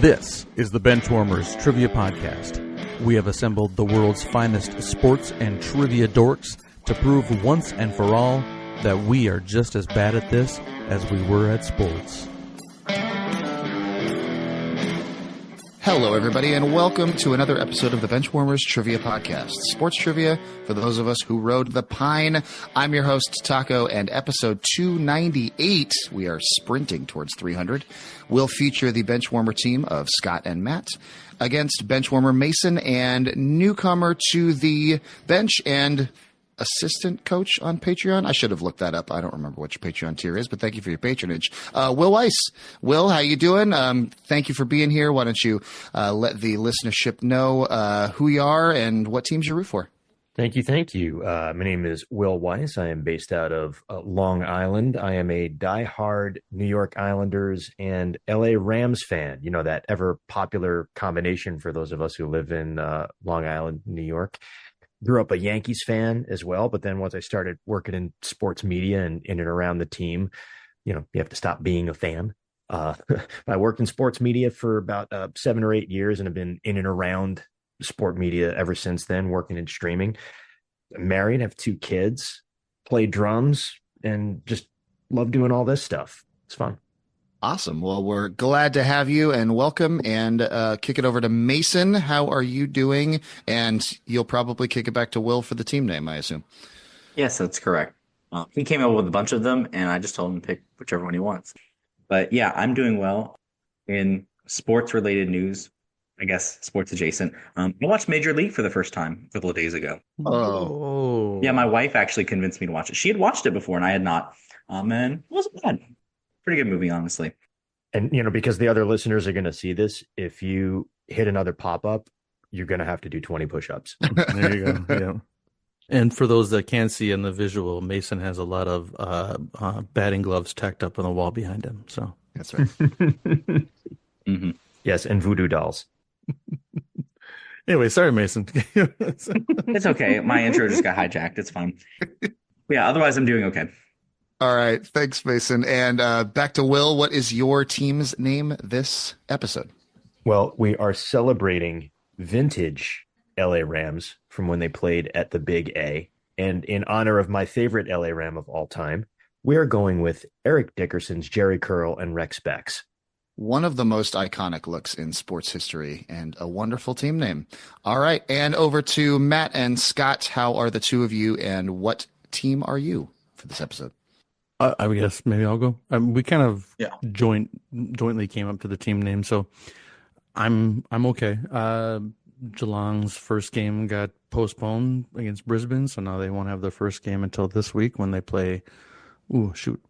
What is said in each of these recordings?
This is the Benchwarmers Trivia Podcast. We have assembled the world's finest sports and trivia dorks to prove once and for all that we are just as bad at this as we were at sports. Hello, everybody, and welcome to another episode of the Benchwarmers Trivia Podcast. Sports trivia for those of us who rode the pine. I'm your host, Tako, and episode 298, we are sprinting towards 300, will feature the Benchwarmer team of Scott and Matt against Benchwarmer Mason and newcomer to the bench and Assistant Coach on Patreon. I should have looked that up. I don't remember which Patreon tier is, but thank you for your patronage. Will Weiss. Will, how you doing? Thank you for being here. Why don't you let the listenership know who you are and what teams you root for? Thank you. My name is Will Weiss. I am based out of Long Island. I am a diehard New York Islanders and LA Rams fan. You know, that ever popular combination for those of us who live in Long Island, New York. Grew up a Yankees fan as well, but then once I started working in sports media and in and around the team, you know, you have to stop being a fan. I worked in sports media for about 7 or 8 years and have been in and around sport media ever since then, working in streaming. I'm married, have 2 kids, play drums, and just love doing all this stuff. It's fun. Awesome. Well, we're glad to have you and welcome, and kick it over to Mason. How are you doing? And you'll probably kick it back to Will for the team name, I assume. Yes, that's correct. He came up with a bunch of them, and I just told him to pick whichever one he wants. But yeah, I'm doing well in sports-related news. I guess sports adjacent. I watched Major League for the first time a couple of days ago. Oh. Yeah, my wife actually convinced me to watch it. She had watched it before, and I had not. And it wasn't bad. Pretty good movie, honestly. And, you know, because the other listeners are going to see this, if you hit another pop-up, you're going to have to do 20 push-ups. There you go. Yeah. And for those that can't see in the visual, Mason has a lot of batting gloves tacked up on the wall behind him. So That's right. Mm-hmm. Yes, and voodoo dolls. Anyway, sorry, Mason. It's okay. My intro just got hijacked. It's fine. Yeah, otherwise I'm doing okay. All right. Thanks, Mason. And back to Will. What is your team's name this episode? Well, we are celebrating vintage LA Rams from when they played at the Big A. And in honor of my favorite LA Ram of all time, we are going with Eric Dickerson's Jerry Curl and Rex Becks. One of the most iconic looks in sports history and a wonderful team name. All right. And over to Matt and Scott. How are the two of you and what team are you for this episode? I guess maybe I'll go. We kind of jointly came up to the team name, so I'm okay. Geelong's first game got postponed against Brisbane, so now they won't have their first game until this week when they play,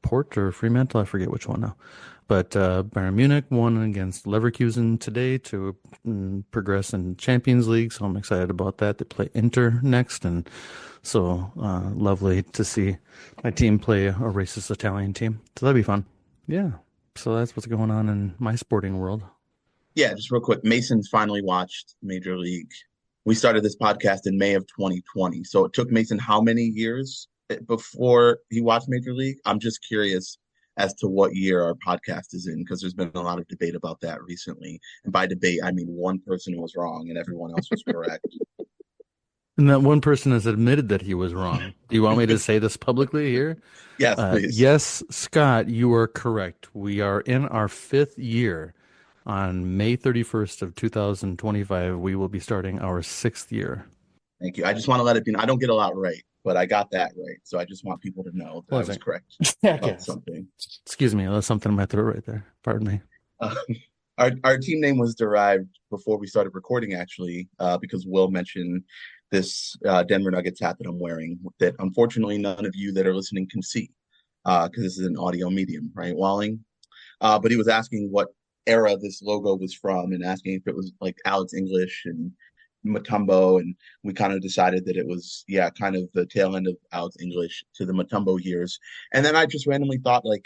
Port or Fremantle. I forget which one now. But Bayern Munich won against Leverkusen today to progress in Champions League, so I'm excited about that. They play Inter next, and so lovely to see my team play a racist Italian team. So that'd be fun. Yeah. So that's what's going on in my sporting world. Yeah, just real quick. Mason's finally watched Major League. We started this podcast in May of 2020. So it took Mason how many years before he watched Major League? I'm just curious as to what year our podcast is in, because there's been a lot of debate about that recently. And by debate, I mean one person was wrong and everyone else was correct. And that one person has admitted that he was wrong. Do you want me to say this publicly here? Yes, please. Yes, Scott, you are correct. We are in our 5th year. On May 31st of 2025, we will be starting our 6th year. Thank you. I just want to let it be known. I don't get a lot right, but I got that right. So I just want people to know that I was correct about something. Excuse me. That's something in my throat right there. Pardon me. Our team name was derived before we started recording, actually, because Will mentioned this Denver Nuggets hat that I'm wearing that unfortunately none of you that are listening can see because this is an audio medium, right, Walling? But he was asking what era this logo was from and asking if it was like Alex English and Mutombo, and we kind of decided that it was kind of the tail end of Alex English to the Mutombo years. And then I just randomly thought, like,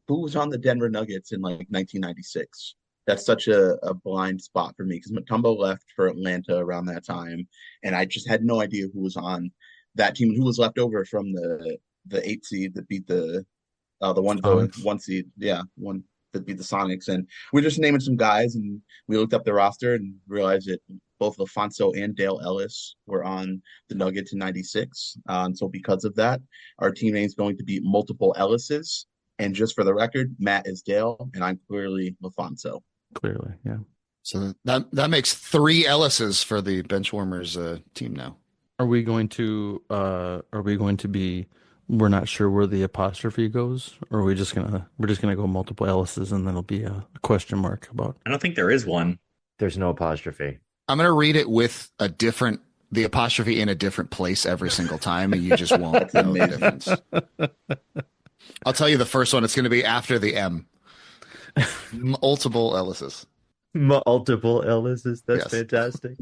who was on the Denver Nuggets in like 1996? That's such a blind spot for me because Mutombo left for Atlanta around that time, and I just had no idea who was on that team and who was left over from the 8 seed that beat the one seed. Yeah, one that beat the Sonics. And we're just naming some guys, and we looked up the roster and realized that both Alfonso and Dale Ellis were on the Nuggets in 96. And so because of that, our team name is going to be multiple Ellises. And just for the record, Matt is Dale, and I'm clearly Alfonso. Clearly, yeah. So that makes 3 Ellises for the Benchwarmers team now. Are we going to be, we're not sure where the apostrophe goes, or are we're just gonna go multiple Ellises and then it'll be a question mark about? I don't think there is one. There's no apostrophe. I'm going to read it with the apostrophe in a different place every single time, and you just won't know the difference. I'll tell you the first one. It's going to be after the M. Multiple Ellises. Multiple Ellises. That's Yes. fantastic.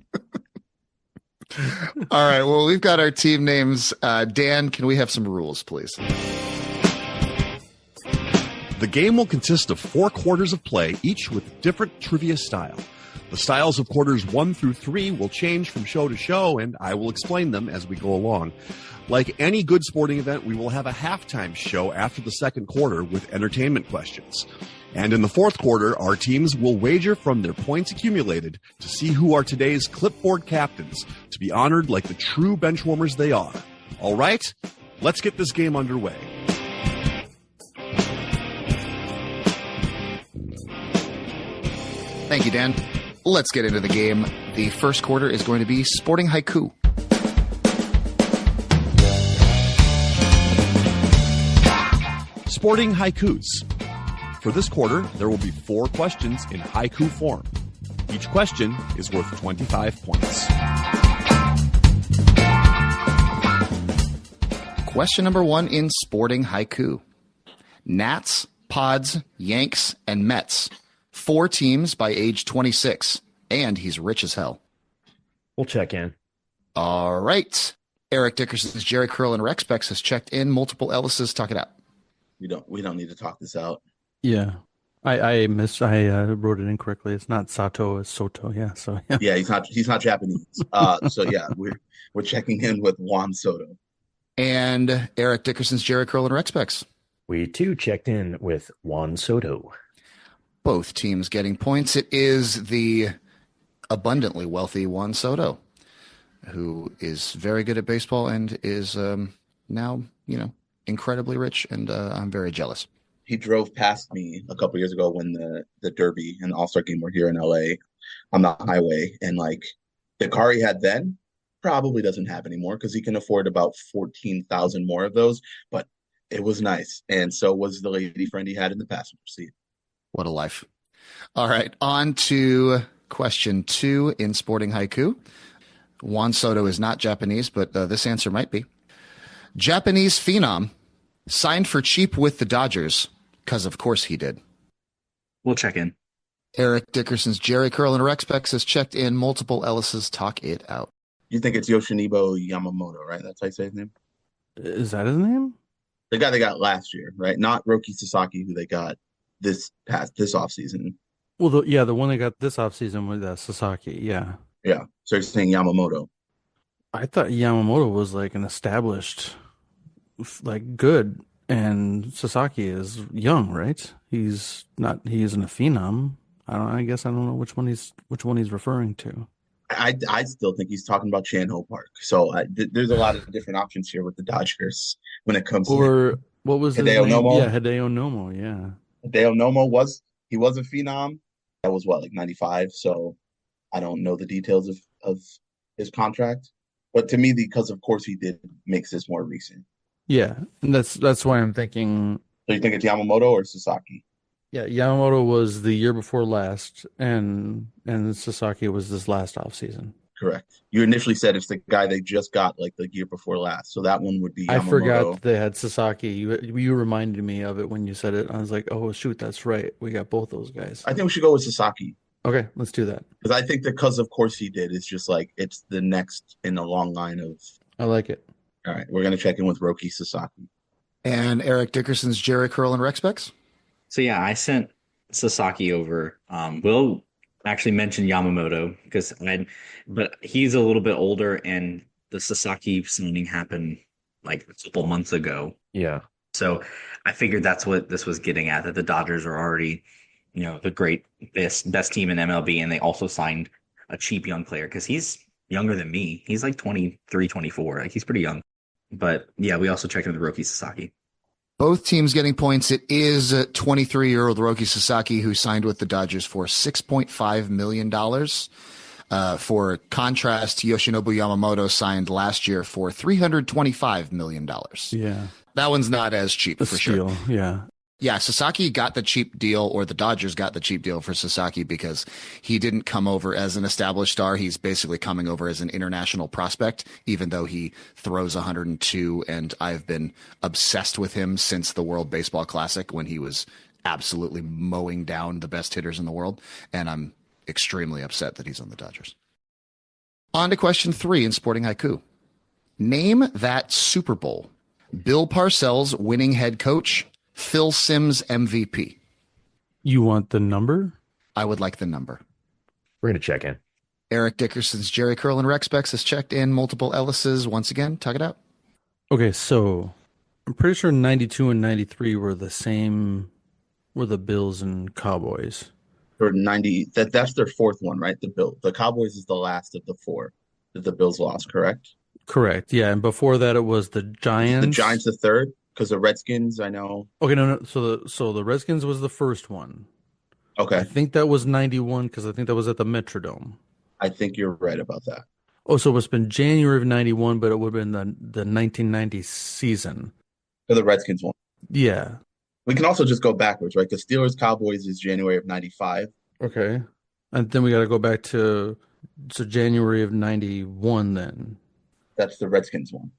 All right. Well, we've got our team names. Dan, can we have some rules, please? The game will consist of 4 quarters of play, each with different trivia style. The styles of quarters 1 through 3 will change from show to show, and I will explain them as we go along. Like any good sporting event, we will have a halftime show after the second quarter with entertainment questions. And in the fourth quarter, our teams will wager from their points accumulated to see who are today's clipboard captains, to be honored like the true benchwarmers they are. All right, let's get this game underway. Thank you, Dan. Let's get into the game. The first quarter is going to be Sporting Haiku. Sporting haikus. For this quarter, there will be 4 questions in haiku form. Each question is worth 25 points. Question number 1 in Sporting Haiku. Nats, Pods, Yanks, and Mets. 4 teams by age 26, and he's rich as hell. We'll check in. All right. Eric Dickerson's Jerry Curl and Rex Bex has checked in. Multiple Ellises. Talk it out. We don't need to talk this out. Yeah. I wrote it incorrectly. It's not Sato, it's Soto. Yeah. So yeah. Yeah, he's not Japanese. So yeah, we're checking in with Juan Soto. And Eric Dickerson's Jerry Curl and Rex Bex. We too checked in with Juan Soto. Both teams getting points. It is the abundantly wealthy Juan Soto, who is very good at baseball and is now, incredibly rich, and I'm very jealous. He drove past me a couple years ago when the Derby and the All-Star game were here in LA on the highway, and like the car he had then probably doesn't have anymore because he can afford about 14,000 more of those, but it was nice, and so was the lady friend he had in the passenger seat. What a life. All right, on to question 2 in Sporting Haiku. Juan Soto is not Japanese, but this answer might be. Japanese phenom signed for cheap with the Dodgers, because of course he did. We'll check in. Eric Dickerson's Jerry Curl and Rex Bex has checked in. Multiple Ellises. Talk it out. You think it's Yoshinobu Yamamoto, right? That's how you say his name? Is that his name? The guy they got last year, right? Not Roki Sasaki, who they got this offseason. Well, the one they got this offseason was Sasaki. Yeah. Yeah. So you're saying Yamamoto. I thought Yamamoto was like an established, like good, and Sasaki is young, right? He's not. He isn't a phenom. I guess I don't know which one he's referring to. I still think he's talking about Chan-Ho Park. So there's a lot of different options here with the Dodgers when it comes to what was his Hideo name? Nomo. Yeah, Hideo Nomo. Yeah. Hideo Nomo was a phenom. That was like 95. So I don't know the details of his contract, but to me, because of course he did, makes this more recent. Yeah, and that's why I'm thinking. So you think it's Yamamoto or Sasaki? Yeah, Yamamoto was the year before last, and Sasaki was this last offseason. Correct. You initially said it's the guy they just got like the year before last, so that one would be Yamamoto. I forgot they had Sasaki. You reminded me of it when you said it. I was like, oh shoot, that's right. We got both those guys. I think we should go with Sasaki. Okay, let's do that. Because I think because of course he did, it's just like it's the next in the long line of. I like it. All right, we're gonna check in with Roki Sasaki. And Eric Dickerson's Jerry Curl and Rex Bex. So yeah, I sent Sasaki over. Will actually mention Yamamoto but he's a little bit older, and the Sasaki signing happened like a couple months ago. Yeah. So I figured that's what this was getting at, that the Dodgers are already, the best team in MLB, and they also signed a cheap young player because he's younger than me. He's like 23, 24. Like, he's pretty young. But yeah, we also checked in the rookie Sasaki. Both teams getting points. It is 23-year-old Roki Sasaki, who signed with the Dodgers for $6.5 million. For contrast, Yoshinobu Yamamoto signed last year for $325 million. Yeah. That one's not as cheap, for sure. Yeah. Yeah, Sasaki got the cheap deal, or the Dodgers got the cheap deal for Sasaki because he didn't come over as an established star. He's basically coming over as an international prospect, even though he throws 102, and I've been obsessed with him since the World Baseball Classic when he was absolutely mowing down the best hitters in the world, and I'm extremely upset that he's on the Dodgers. On to question 3 in Sporting Haiku. Name that Super Bowl. Bill Parcells winning head coach, Phil Simms MVP. You want the number? I would like the number. We're going to check in. Eric Dickerson's Jerry Curl and Rex Specs has checked in. Multiple Ellis's. Once again, tug it out. Okay, so I'm pretty sure 92 and 93 were the same, were the Bills and Cowboys. Or 90, that's their fourth one, right? The Cowboys is the last of the 4 that the Bills lost, correct? Correct, yeah. And before that, it was the Giants. The Giants the third? Because the Redskins, I know. Okay, no. So the Redskins was the first one. Okay. I think that was 91 because I think that was at the Metrodome. I think you're right about that. Oh, so it's been January of 91, but it would have been the 1990 season. For the Redskins one. Yeah. We can also just go backwards, right? Because Steelers Cowboys is January of 95. Okay. And then we got to go back to January of 91 then. That's the Redskins one.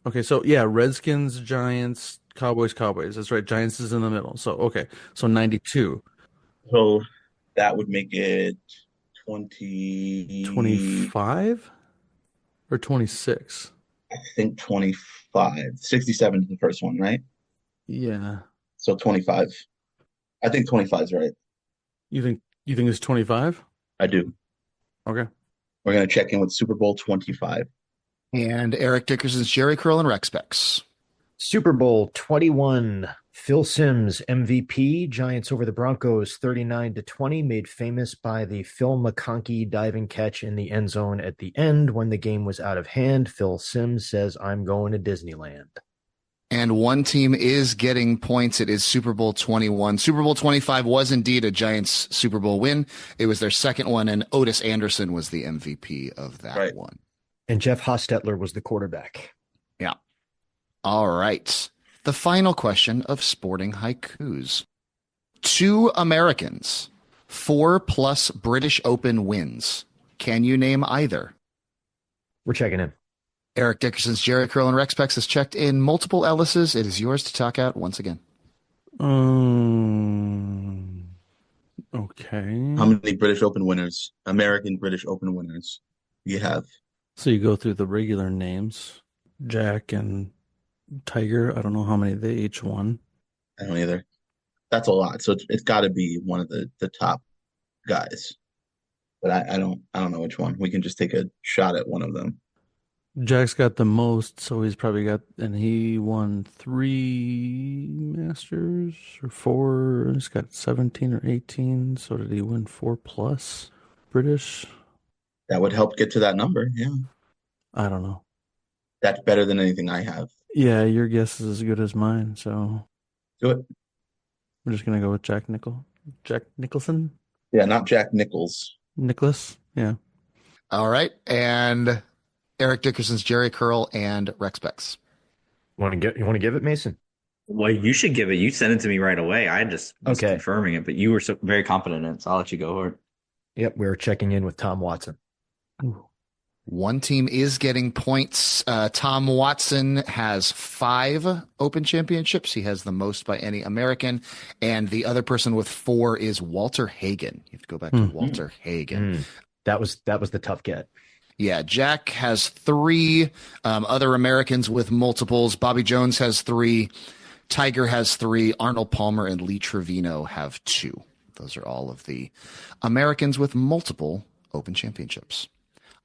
Okay, so yeah, Redskins, Giants, Cowboys. That's right. Giants is in the middle. So, okay. So 92. So that would make it 25 or 26? I think 25. 67 is the first one, right? Yeah. So 25. I think 25 is right. You think it's 25? I do. Okay. We're going to check in with Super Bowl 25. And Eric Dickerson's Jerry Curl and Rex Specs. Super Bowl 21. Phil Simms MVP. Giants over the Broncos 39-20, made famous by the Phil McConkey diving catch in the end zone at the end when the game was out of hand. Phil Simms says, "I'm going to Disneyland." And one team is getting points. It is Super Bowl 21. Super Bowl 25 was indeed a Giants Super Bowl win. It was their second one, and Otis Anderson was the MVP of that one. And Jeff Hostetler was the quarterback. Yeah. All right. The final question of Sporting Haikus. 2 Americans, 4+ British Open wins. Can you name either? We're checking in. Eric Dickerson's Jerry Curl and Rex Specs has checked in. Multiple Ellis's. It is yours to talk out once again. Okay. How many British Open winners, American British Open winners, do you have? So you go through the regular names, Jack and Tiger. I don't know how many they each won. I don't either. That's a lot. So it's got to be one of the top guys. But I don't know which one. We can just take a shot at one of them. Jack's got the most, so he's probably got, and he won 3 Masters or 4. He's got 17 or 18. So did he win 4+ British? That would help get to that number. Yeah. I don't know. That's better than anything I have. Yeah, your guess is as good as mine. So do it. We're just gonna go with Jack Nicholson. Yeah, not Jack Nichols. Nicholas. Yeah. All right, and Eric Dickerson's Jerry Curl and Rex Specs. You want to give it, Mason? Well, you should give it. You sent it to me right away. I just was confirming it, but you were so very confident in it, so I'll let you go for it. Yep, we're checking in with Tom Watson. Ooh. One team is getting points. Tom Watson has 5 Open Championships. He has the most by any American. And the other person with 4 is Walter Hagen. You have to go back to Walter Hagen. That was the tough get. Yeah, Jack has 3 other Americans with multiples. Bobby Jones has 3. Tiger has 3. Arnold Palmer and Lee Trevino have 2. Those are all of the Americans with multiple Open Championships.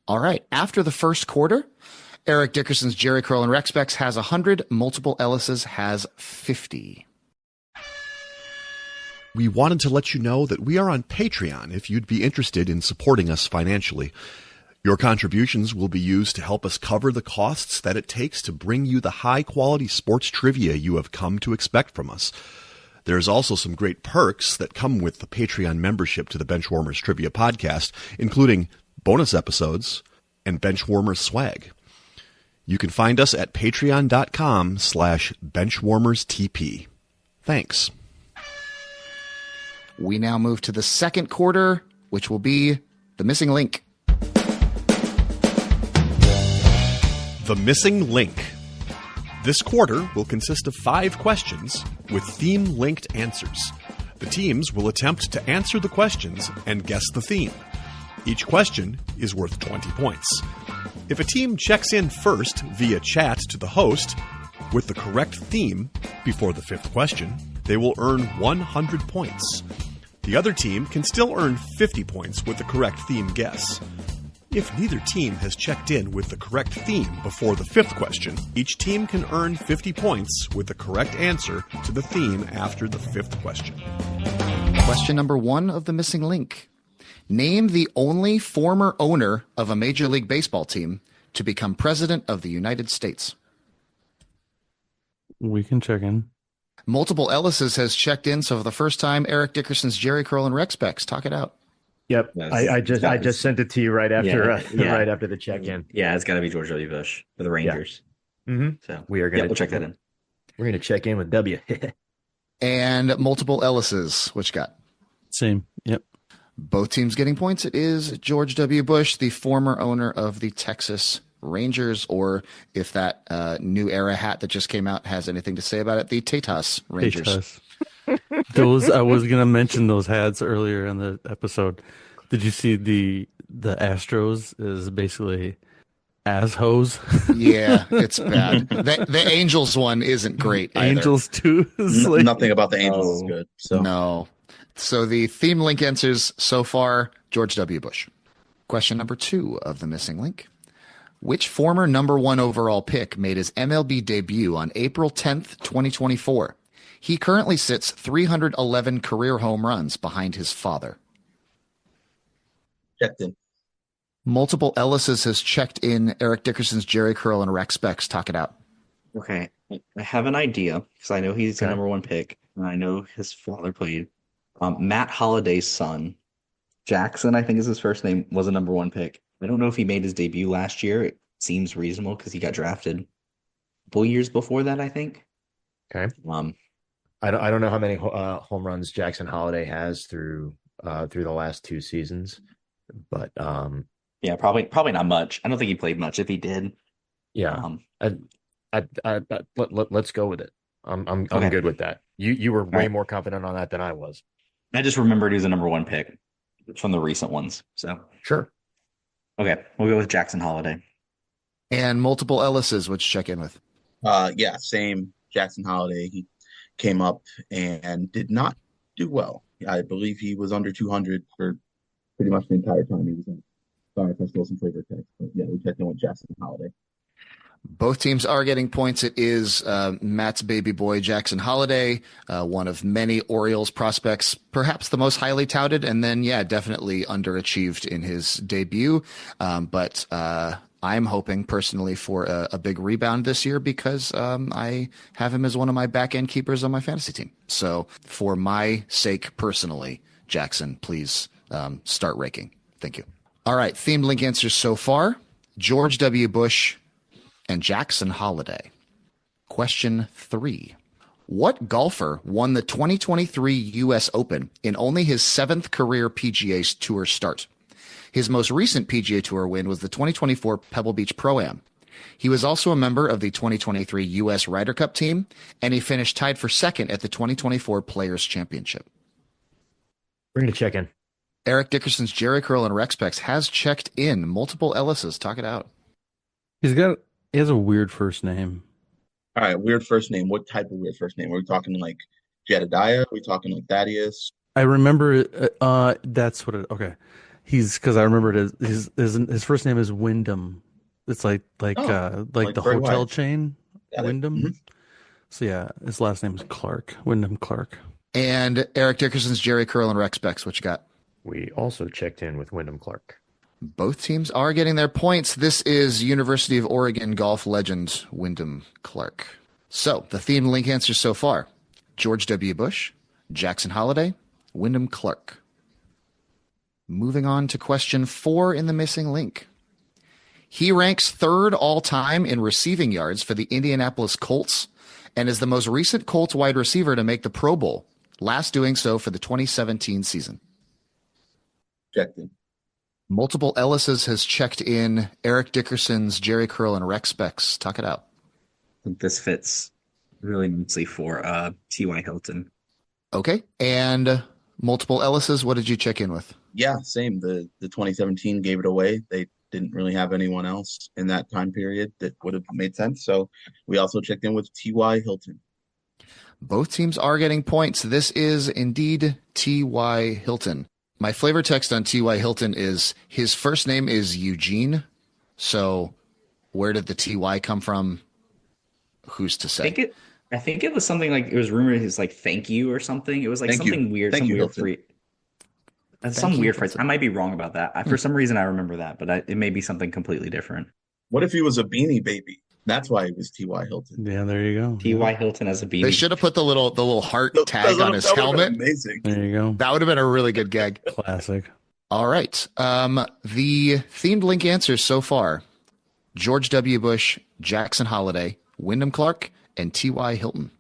All right. After the first quarter, Eric Dickerson's Jerry Curl and Rex Specs has 100. Multiple Ellis's has 50. We wanted to let you know that we are on Patreon if you'd be interested in supporting us financially. Your contributions will be used to help us cover the costs that it takes to bring you the high-quality sports trivia you have come to expect from us. There's also some great perks that come with the Patreon membership to the Benchwarmers Trivia Podcast, including bonus episodes and Benchwarmers swag. You can find us at patreon.com/benchwarmerstp. Thanks. We now move to the second quarter, which will be the missing link. The missing link. This quarter will consist of 5 questions with theme-linked answers. The teams will attempt to answer the questions and guess the theme. Each question is worth 20 points. If a team checks in first via chat to the host with the correct theme before the 5th question, they will earn 100 points. The other team can still earn 50 points with the correct theme guess. If neither team has checked in with the correct theme before the 5th question, each team can earn 50 points with the correct answer to the theme after the 5th question. Question number 1 of the missing link. Name the only former owner of a Major League Baseball team to become president of the United States. We can check in. Multiple Ellis's has checked in, so for the first time, Eric Dickerson's Jerry Curl and Rex Specs. Talk it out. Yep, I just sent it to you right after right after the check-in. Yeah, it's got to be George W. Bush for the Rangers. Yeah. Mm-hmm. So we are going to we'll check that in. We're going to check in with W. And Multiple Ellis's, which got same. Yep. Both teams getting points. It is George W. Bush, the former owner of the Texas Rangers, or if that new era hat that just came out has anything to say about it, the Tatas Rangers. Those I was gonna mention those hats earlier in the episode. Did you see the Astros is basically assholes? Yeah, it's bad. The Angels one isn't great either. Angels too. Like, nothing about the Angels is good. So no. So the theme link answers so far, George W. Bush. Question number 2 of the missing link. Which former number 1 overall pick made his MLB debut on April 10th, 2024? He currently sits 311 career home runs behind his father. checked in. Multiple Ellis's has checked in. Eric Dickerson's Jerry Curl and Rex Specs. Talk it out. Okay. I have an idea because I know he's the number 1 pick, and I know his father played. Matt Holliday's son, Jackson, I think is his first name, was a number 1 pick. I don't know if he made his debut last year. It seems reasonable because he got drafted a couple years before that, I think. Okay. I don't know how many home runs Jackson Holliday has through the last 2 seasons, but yeah, probably not much. I don't think he played much. If he did, yeah, let's go with it. I'm okay. good with that. You were way more confident on that than I was. I just remembered he was a number 1 pick from the recent ones. So sure. Okay, we'll go with Jackson Holliday. And Multiple Ellis's, which check in with. Yeah, same. Jackson Holliday. He came up and did not do well. I believe he was under 200 for pretty much the entire time he was in. Sorry if I stole some flavor text, but yeah, we checked in with Jackson Holliday. Both teams are getting points. It is Matt's baby boy, Jackson Holliday, one of many Orioles prospects, perhaps the most highly touted, and then, yeah, definitely underachieved in his debut. But I'm hoping personally for a big rebound this year because I have him as one of my back-end keepers on my fantasy team. So for my sake personally, Jackson, please start raking. Thank you. All right, themed link answers so far. George W. Bush and Jackson Holliday. Question 3. What golfer won the 2023 U.S. Open in only his 7th career PGA Tour start? His most recent PGA Tour win was the 2024 Pebble Beach Pro-Am. He was also a member of the 2023 U.S. Ryder Cup team, and he finished tied for 2nd at the 2024 Players Championship. We're going to check in. Eric Dickerson's Jerry Curl and Rex Specs has checked in. Multiple Ellis's. Talk it out. He has a weird first name. All right, weird first name. What type of weird first name? Are we talking like Jedediah? Are we talking like Thaddeus? I remember that's what it. Okay, because I remember it as his first name is Wyndham It's like the Bray hotel Wyatt. chain, Got it. Wyndham. Mhm. So yeah, his last name is Clark, Wyndham Clark. And Eric Dickerson's Jerry Curl and Rex Specs. What you got? We also checked in with Wyndham Clark. Both teams are getting their points. This is University of Oregon golf legend Wyndham Clark. So the theme link answers so far: George W. Bush, Jackson Holliday, Wyndham Clark. Moving on to question 4 in the missing link. He ranks 3rd all-time in receiving yards for the Indianapolis Colts and is the most recent Colts wide receiver to make the Pro Bowl, last doing so for the 2017 season. Checked in. Multiple Ellises has checked in. Eric Dickerson's Jerry Curl and Rex Specs. Talk it out. I think this fits really nicely for T.Y. Hilton. Okay. And multiple Ellises, what did you check in with? Yeah, same. The 2017 gave it away. They didn't really have anyone else in that time period that would have made sense. So we also checked in with T.Y. Hilton. Both teams are getting points. This is indeed T.Y. Hilton. My flavor text on T.Y. Hilton is his first name is Eugene. So where did the T.Y. come from? Who's to say? I think it was something like, it was rumored he's like, thank you or something. It was like Thank you. something weird. Thank some you, weird Hilton. free. That's Thank some you, weird phrase. Hilton. I might be wrong about that. For some reason, I remember that, but it may be something completely different. What if he was a Beanie Baby? That's why it was T.Y. Hilton. Yeah, there you go. T.Y. Hilton as a beanie. They should have put the little heart That tag on his would've been helmet. Amazing. There you go. That would have been a really good gag. Classic. All right. The themed link answers so far: George W. Bush, Jackson Holliday, Wyndham Clark, and T.Y. Hilton.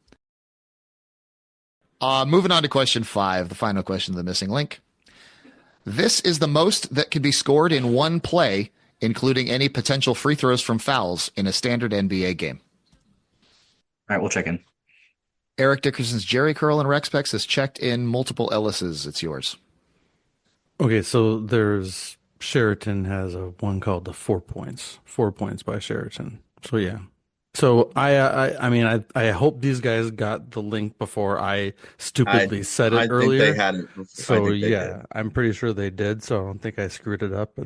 Moving on to question 5, the final question of the missing link. This is the most that could be scored in one play, including any potential free throws from fouls in a standard NBA game. All right, we'll check in. Eric Dickerson's Jerry Curl and Rex Specs has checked in. Multiple Ellises. It's yours. Okay, so there's Sheraton has a one called the 4 points. 4 points by Sheraton. So yeah. So I hope these guys got the link before I stupidly said it earlier. I think they had it. So yeah, I'm pretty sure they did. So I don't think I screwed it up.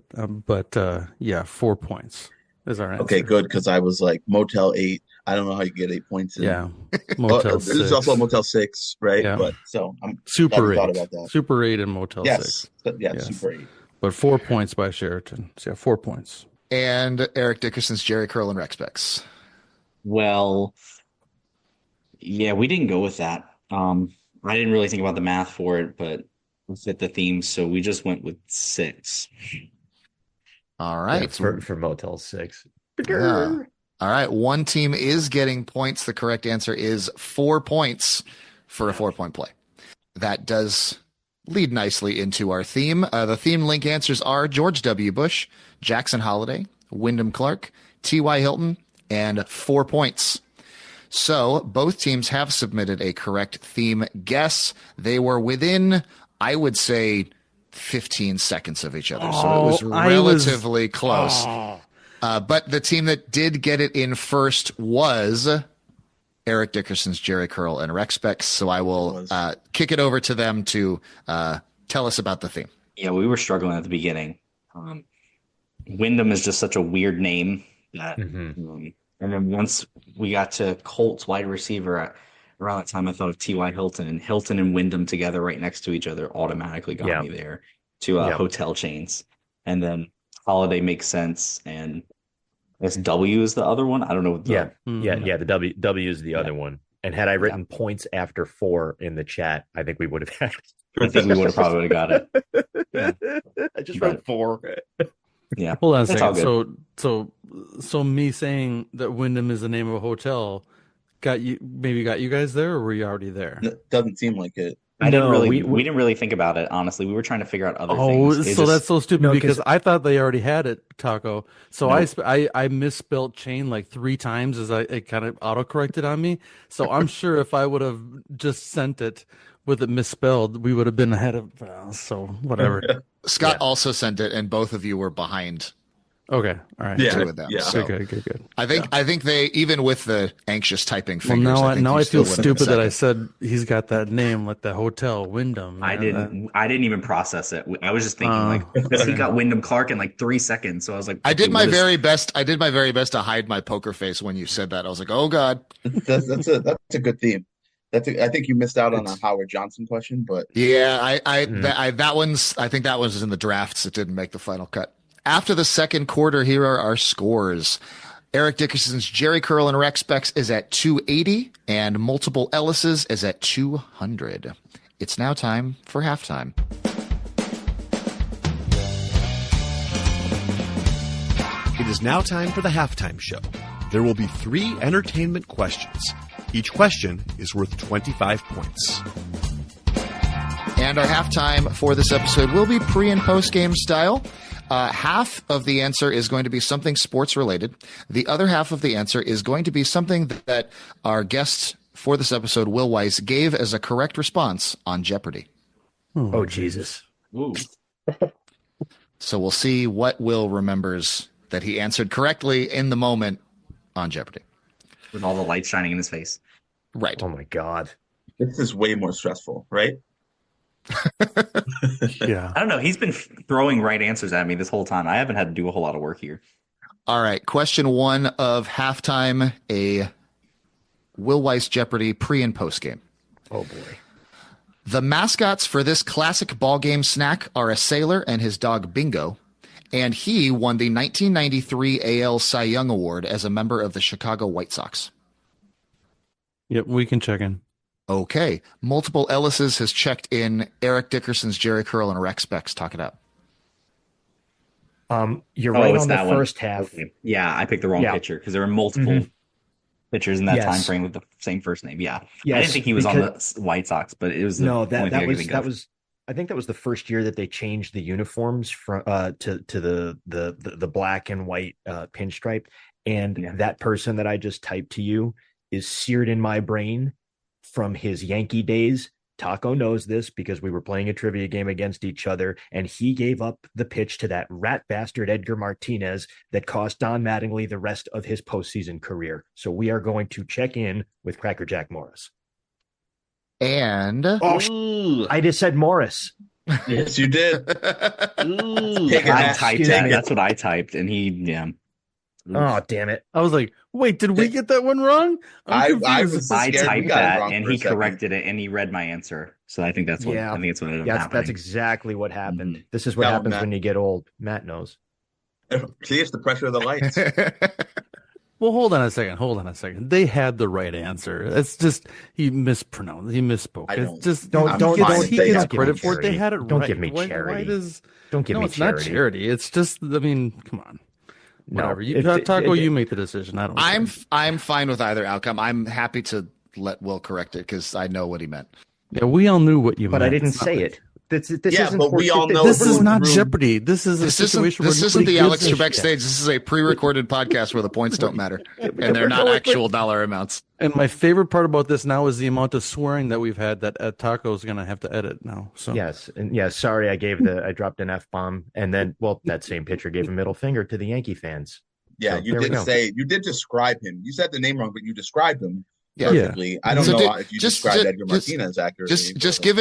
But yeah, 4 points is our answer. Okay, good, because I was like Motel 8. I don't know how you get 8 points in. Yeah, Motel 6. There's also a Motel 6, right? Yeah. But so I'm Super 8. thought about that. Super 8 and Motel 6. Yes. Super 8. But 4 points by Sheraton. So yeah, 4 points. And Eric Dickerson's Jerry Curl and Rex Specs. Well, yeah, we didn't go with that. I didn't really think about the math for it, but we fit the theme, so we just went with 6. All right. Yeah, for Motel 6. Yeah. All right. One team is getting points. The correct answer is 4 points for a 4-point play. That does lead nicely into our theme. The theme link answers are George W. Bush, Jackson Holliday, Wyndham Clark, T.Y. Hilton, and 4 points. So both teams have submitted a correct theme guess. They were within, I would say, 15 seconds of each other. So it was relatively close. But the team that did get it in first was Eric Dickerson's Jerry Curl and Rex Specs. So I will kick it over to them to tell us about the theme. Yeah, we were struggling at the beginning. Wyndham is just such a weird name that, and then once we got to Colts wide receiver around that time, I thought of T.Y. Hilton, and Hilton and Wyndham together right next to each other automatically got me there to hotel chains. And then Holiday makes sense, and I guess W is the other one. I don't know. The W is the other one. And had I written points after 4 in the chat, I think we would have had it. I think we would have probably got it. Yeah. I just wrote 4. Yeah. Hold on a second. So me saying that Wyndham is the name of a hotel got you guys there, or were you already there? It doesn't seem like it. We didn't really think about it, honestly. We were trying to figure out other things. That's so stupid because I thought they already had it, Taco. So I misspelled chain like 3 times as it kind of autocorrected on me. So I'm sure if I would have just sent it with it misspelled, we would have been ahead of. So whatever. Scott also sent it, and both of you were behind Okay. All right. Yeah. Two of them. Yeah. So Good. I think they, even with the anxious typing Well, fingers, now I feel still would have been stupid that I second. said he's got that name, like the hotel Wyndham. I didn't even process it. I was just thinking like, because he got Wyndham Clark in like 3 seconds. So I was like, I did okay, my very best. I did my very best to hide my poker face when you said that. I was like, oh God. That's a good theme. I think you missed out on a Howard Johnson question, but Yeah, I think that one's in the drafts. It didn't make the final cut. After the second quarter, here are our scores. Eric Dickerson's Jerry Curl and Rex Specs is at 280, and Multiple Ellis's is at 200. It's now time for halftime. It is now time for the halftime show. There will be 3 entertainment questions. Each question is worth 25 points. And our halftime for this episode will be pre- and post-game style. Half of the answer is going to be something sports related. The other half of the answer is going to be something that our guest for this episode, Will Weiss, gave as a correct response on Jeopardy. Oh, Jesus. Ooh. So we'll see what Will remembers that he answered correctly in the moment on Jeopardy. With all the lights shining in his face. Right. Oh, my God. this is way more stressful, right? Yeah. I don't know. He's been throwing right answers at me this whole time. I haven't had to do a whole lot of work here. All right. Question 1 of halftime, a Will Weiss Jeopardy pre- and post-game. Oh, boy. The mascots for this classic ball game snack are a sailor and his dog Bingo, and he won the 1993 AL Cy Young Award as a member of the Chicago White Sox. Yep, we can check in. Okay. Multiple Ellis's has checked in. Eric Dickerson's Jerry Curl and Rex Specs. Talk it out. You're right it's on the that one. first half. Okay. Yeah, I picked the wrong Yeah. pitcher because there were multiple pitchers in that Yes. time frame with the same first name. Yeah. I Yes, didn't think he was on the White Sox, but it was the No, only thing I could think that of. was I think that was the first year that they changed the uniforms from to the black and white pinstripe, and Yeah. that person that I just typed to you is seared in my brain from his Yankee days. Taco knows this because we were playing a trivia game against each other, and he gave up the pitch to that rat bastard Edgar Martinez that cost Don Mattingly the rest of his postseason career. So we are going to check in with Cracker Jack Morris. And I just said Morris. Yes, you did. Take it I back. typed that. That's what I typed, and yeah. Oh, damn it. I was like, wait, did we get that one wrong? I confused. was I scared we typed got it that, wrong and for a he second. corrected it, and he read my answer. So I think that's what Yeah. I think it's what ended up That's happening. exactly what happened. Mhm. This is what Tell him, happens Matt. when you get old. Matt knows. See, it's the pressure of the lights. Well, hold on a second. They had the right answer. It's just he mispronounced. He misspoke. I don't- It's just Don't- I'm don't- fine he if they gets have credit me for it. They charity. had it Don't right. give me Why charity. does Don't give no? me It's charity. not charity. It's just. I mean, come on. No, Whatever. it- Taco, it- you make the decision. I don't. I'm fine with either outcome. I'm happy to let Will correct it because I know what he meant. Yeah, we all knew what you meant. But I didn't It's not say like- it. This Yeah, isn't but we horseshit all that- know This is not through- Jeopardy. This is a This situation where isn't the nobody Alex gives a Trebek shit. stage. This is a pre-recorded podcast where the points don't matter and they're not actual dollar amounts. And my favorite part about this now is the amount of swearing that we've had that Taco's going to have to edit now. So Yes, and yeah. Sorry, I dropped an F-bomb, and then that same pitcher gave a middle finger to the Yankee fans. Yeah, So, you there we did go. describe him. You said the name wrong, but you described him Yeah. perfectly. I don't So know if you just- described just- Edgar Martinez accurately. Just give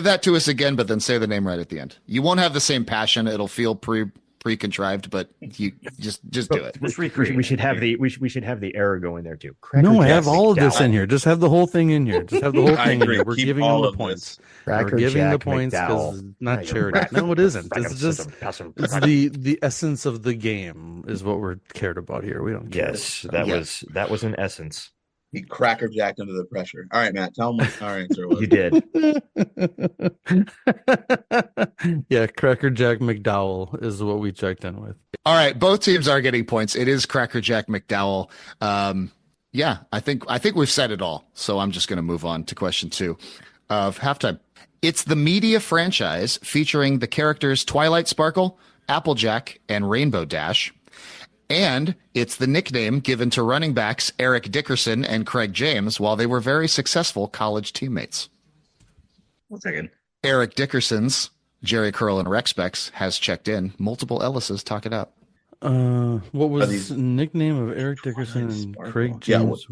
that to us again, but then say the name right at the end. You won't have the same passion. It'll feel pre-contrived, but you just do it. Just recreate We should it. have we should have the error go in there too. no, I Jack have all of this McDowell. in here. Just have the whole thing in here. Just have the whole I thing in agree. here. We're Keep giving all them the of points. Cracker We're giving the Jack points because McDowell. not charity. No, it isn't. It's just it's the essence of the game is what we're cared about here. We don't care. Yes, that was an essence. He crackerjacked under the pressure. All right, Matt, tell him what our answer was. You did. Yeah, Cracker Jack McDowell is what we checked in with. All right, both teams are getting points. It is Cracker Jack McDowell. Yeah, I think we've said it all. So I'm just going to move on to question 2 of halftime. It's the media franchise featuring the characters Twilight Sparkle, Applejack, and Rainbow Dash. And it's the nickname given to running backs Eric Dickerson and Craig James while they were very successful college teammates. 1 second. Eric Dickerson's Jerry Curl and Rex Specs has checked in. Multiple Ellis's talk it out. What was these the nickname of Eric Dickerson and Sparkle? Craig Yeah, James?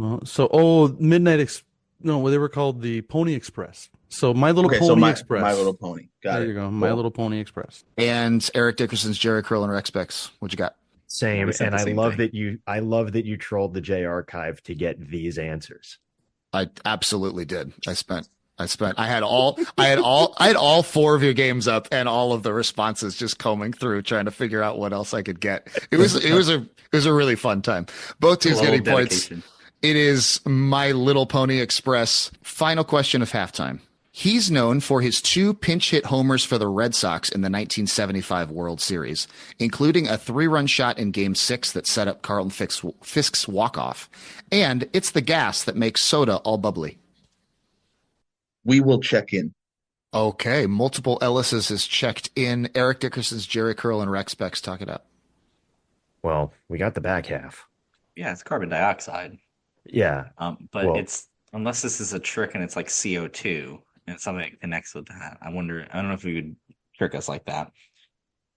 No, they were called the Pony Express. So My Little okay, Pony so Express. My Little Pony. Got there it. you go. Cool. My Little Pony Express. And Eric Dickerson's Jerry Curl and Rex Specs. What you got? Same. said And the I same love thing. I love that you trolled the J archive to get these answers. I absolutely did. I had all four of your games up and all of the responses just combing through trying to figure out what else I could get. It was a really fun time. Both teams Level getting of points. dedication. It is My Little Pony Express. Final question of halftime. He's known for his 2 pinch hit homers for the Red Sox in the 1975 World Series, including a 3-run shot in Game 6 that set up Carlton Fisk's walk-off. And it's the gas that makes soda all bubbly. We will check in. Okay, multiple Ellis's is checked in. Eric Dickerson's Jerry Curl and Rex Specs, talk it up. Well, we got the back half. Yeah, it's carbon dioxide. Yeah. But well, it's unless this is a trick and it's like CO2 and something that connects with that. I don't know if you would trick us like that.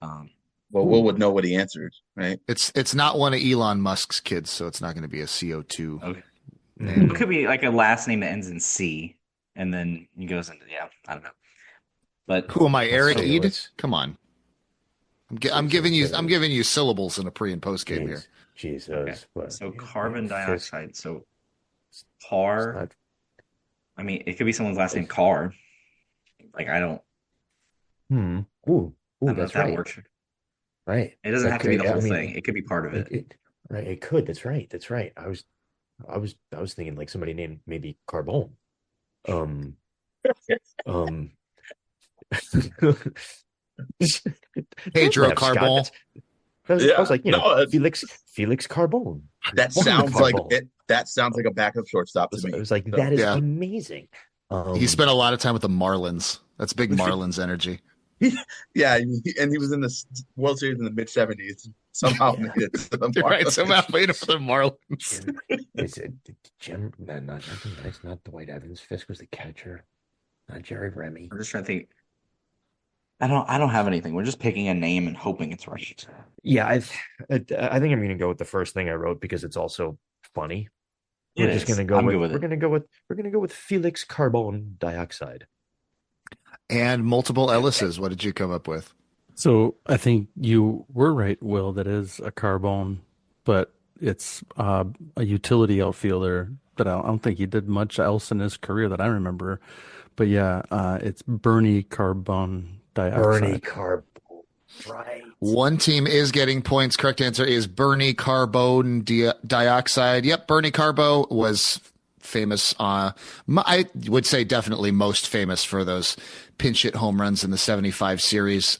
Well, Will would know what he answered, right? It's not one of Elon Musk's kids, so it's not going to be a CO2. Okay. name. It could be like a last name that ends in C, and then he goes into I don't know. But Who am I, Eric So Eid? let's- Come on. I'm giving you syllables in a pre and post game here. Jesus. okay. What? So carbon Fisk- dioxide. So car. not- I mean, it could be someone's last name Carr. Like I don't. Ooh, I don't know that's if that right. works. Right. It doesn't That have to be could- the whole I mean, thing. It could be part of it. Right. It could. That's right. I was thinking like somebody named maybe Carbone. Pedro Laugh, Scott. Carbone. I was like, no, Felix Carbone. That Juan sounds like Carbone. it. That sounds like a backup shortstop to I me. was like, So, that is yeah. amazing. He spent a lot of time with the Marlins. That's big Marlins energy. yeah, and he was in the World Series in the mid-70s. Somehow made it to the Right, Marlins. somehow made it for the Marlins. Jim, that's not Dwight Evans. Fisk was the catcher, not Jerry Remy. I'm just trying to think. I don't have anything. We're just picking a name and hoping it's right. Yeah, I think I'm going to go with the first thing I wrote because it's also funny. We're just going to go I'm with, good with we're it. going to go with Felix Carbone dioxide. And multiple Ellis's. What did you come up with? So I think you were right, Will. That is a Carbone, but it's a utility outfielder that I don't think he did much else in his career that I remember. But yeah, it's Bernie Carbone dioxide. Bernie Carbone. Right. One team is getting points. Correct answer is Bernie Carbone dioxide. Yep, Bernie Carbo was famous. I would say definitely most famous for those pinch hit home runs in the 75 series.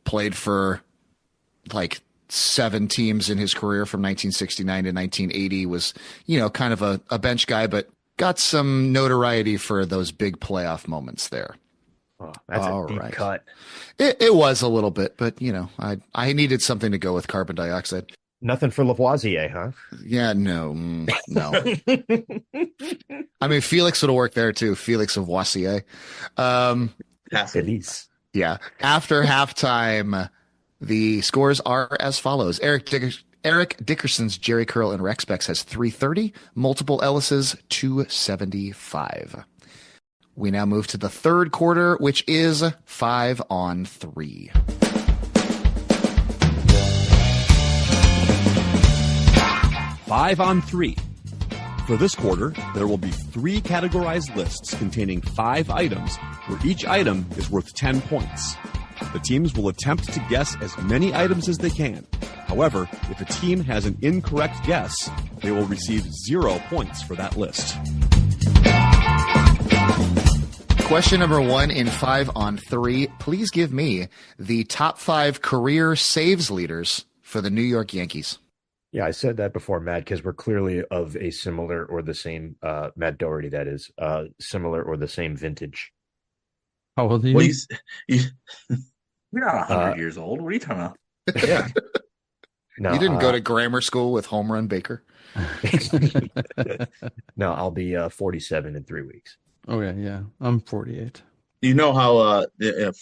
Played for like 7 teams in his career from 1969 to 1980. Was, kind of a bench guy, but got some notoriety for those big playoff moments there. Oh, that's All a deep right. cut. It was a little bit, but I needed something to go with carbon dioxide. Nothing for Lavoisier, huh? Yeah, no. I mean, Felix would have worked there too. Felix of Voisier. Feliz. Yeah. After halftime, the scores are as follows. Eric Dickerson's Jerry Curl and Rex Specs has 330. Multiple Ellis's 275. We now move to the third quarter, which is 5-on-3. Five on 3. For this quarter, there will be 3 categorized lists containing 5 items, where each item is worth 10 points. The teams will attempt to guess as many items as they can. However, if a team has an incorrect guess, they will receive 0 points for that list. Question number 1 in 5-on-3. Please give me the top 5 career saves leaders for the New York Yankees. Yeah, I said that before, Matt, because we're clearly of a similar or the same, Matt Doherty, that is, similar or the same vintage. How old are you? Well, you You're not 100 years old. What are you talking about? yeah. No, You didn't go to grammar school with Home Run Baker? No, I'll be 47 in 3 weeks. Okay, yeah. I'm 48. You know how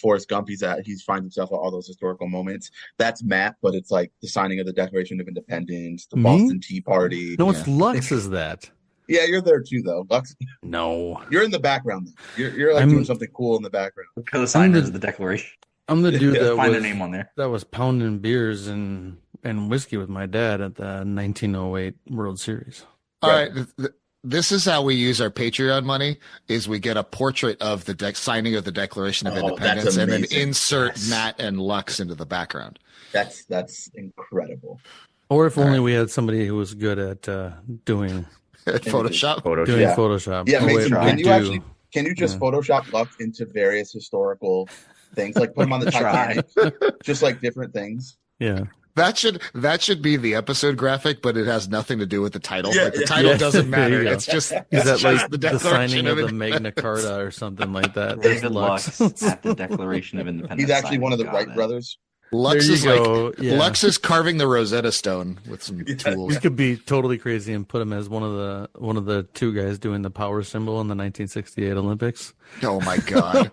Forrest Gump he finds himself at all those historical moments. That's Matt, but it's like the signing of the Declaration of Independence, the Me? Boston Tea Party. No, it's Lux is that. Yeah, you're there too, though. Lux, No, you're in the background. You're like doing something cool in the background. Co-signers of the Declaration. I'm the dude that Find was their name on there. that was pounding beers and whiskey with my dad at the 1908 World Series. All right. This is how we use our Patreon money: is we get a portrait of the signing of the Declaration of Independence, and then insert Matt and Lux into the background. That's incredible. Or if only we had somebody who was good at doing Photoshop. Photoshop. Yeah, Mason, can you just Photoshop Lux into various historical things, like put them on the Titanic, just like different things? Yeah. That should be the episode graphic, but it has nothing to do with the title. Like the title doesn't matter. It's just like the signing of the Magna Carta or something like that. David Lux at the Declaration of Independence. He's actually one of the Wright brothers. Lux is Lux is carving the Rosetta Stone with some tools. We could be totally crazy and put him as one of the two guys doing the power symbol in the 1968 Olympics. Oh my god!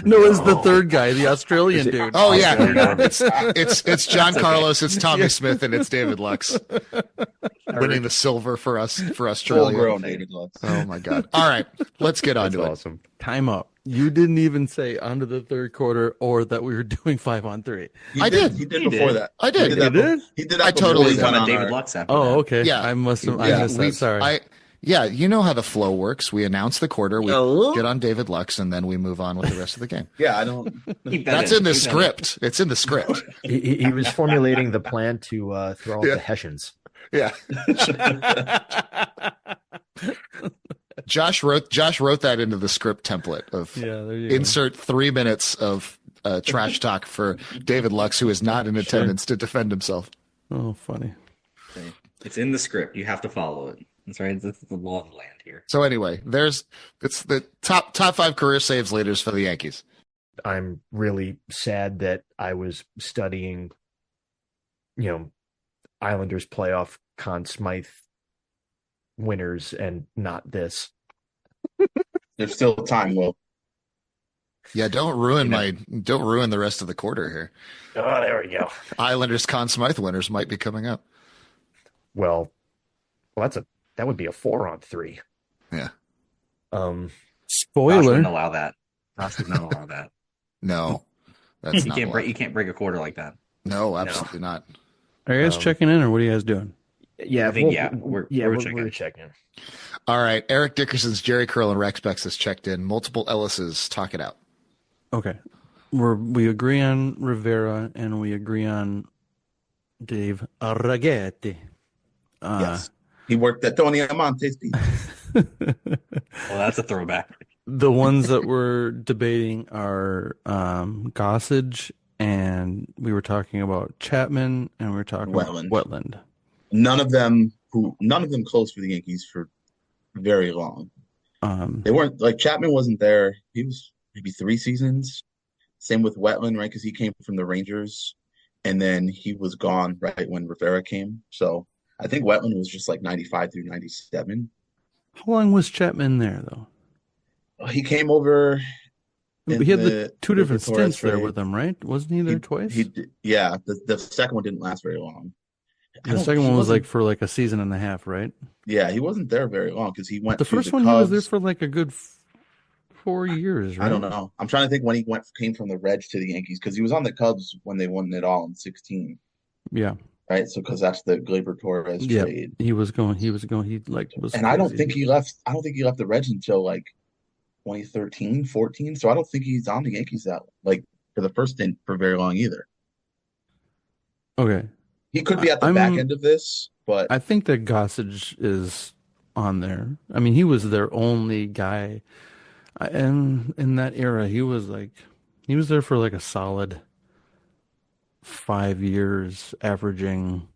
No, it's the third guy, the Australian dude. Oh yeah, it's John Carlos, it's Tommy Smith, and it's David Lux winning the silver for Australia. Full-grown David Lux. Oh my god! All right, let's get on to awesome. Time up. You didn't even say onto the third quarter or that we were doing 5-on-3. I did. He did before that. I did. He did that. I totally did. On David Lux after Oh, that. okay. Yeah. I missed that. Sorry. Yeah, you know how the flow works. We announce the quarter, we get on David Lux, and then we move on with the rest of the game. Yeah, I don't. That's in the script. It's in the script. He was formulating the plan to throw out the Hessians. Yeah. Josh wrote that into the script template of insert 3 minutes of trash talk for David Lux, who is not in attendance to defend himself. Oh, funny. It's in the script. You have to follow it. That's right. That's the law of the land here. So anyway, it's the top 5 career saves leaders for the Yankees. I'm really sad that I was studying, Islanders playoff Conn Smythe winners and not this. There's still time, Will. Yeah, don't ruin the rest of the quarter here. Oh, there we go. Islanders Conn Smythe winners might be coming up. Well, that would be a 4-on-3. Yeah. Spoiler. Josh wouldn't allow that. Josh would not allow that. No, that's you can't break a quarter like that. No, absolutely not. Are you guys checking in, or what are you guys doing? Yeah, we're checking. All right, Eric Dickerson's Jerry Curl and Rex Bex has checked in. Multiple Ellis's, talk it out. Okay, we agree on Rivera and we agree on Dave Arraghetti. Yes, he worked at Tony Amonte's team. Well, that's a throwback. The ones that we're debating are Gossage, and we were talking about Chapman, and we were talking about Wetland. None of them close for the Yankees for very long. They weren't like Chapman wasn't there. He was maybe 3 seasons. Same with Wetland, right? Because he came from the Rangers, and then he was gone right when Rivera came. So I think Wetland was just like 95 through 97. How long was Chapman there, though? He came over. He had the 2 different stints there with him, right? Wasn't he there twice? Yeah, the second one didn't last very long. The second one was for a season and a half, right? Yeah, he wasn't there very long because he went. The first one, he was there for a good 4 years, right? I don't know. I'm trying to think when he came from the Reds to the Yankees because he was on the Cubs when they won it all in 2016. Yeah. Right. So because that's the Gleyber Torres trade. He was going. He was. And I don't think he left. I don't think he left the Reds until 2013, 14. So I don't think he's on the Yankees for the first stint for very long either. Okay. He could be at the back end of this, but I think that Gossage is on there. I mean, he was their only guy, and in that era, he was there for a solid 5 years, averaging,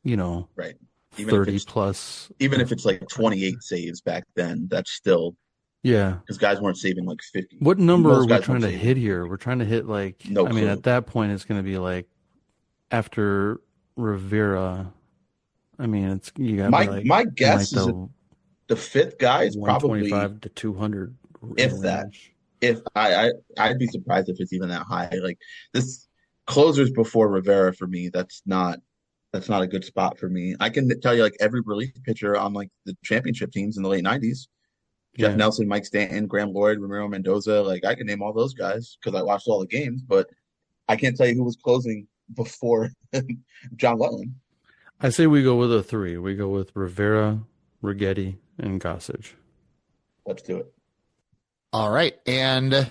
right, even 30 plus. Even if it's 28 saves back then, that's still because guys weren't saving 50. What number are we trying to hit here? We're trying to hit no clue. mean, at that point, it's going to be after Rivera. I mean, it's you got my guess is the 5th guy is probably 125 to 200, if that. if I'd be surprised if it's even that high. Like this closers before Rivera for me, that's not a good spot for me. I can tell you like every relief pitcher on like the championship teams in the late '90s. Jeff Nelson, Mike Stanton, Graham Lloyd, Ramiro Mendoza. Like I can name all those guys because I watched all the games, but I can't tell you who was closing before John Wetland. I say we go with a 3. We go with Rivera, Righetti, and Gossage. Let's do it. All right. And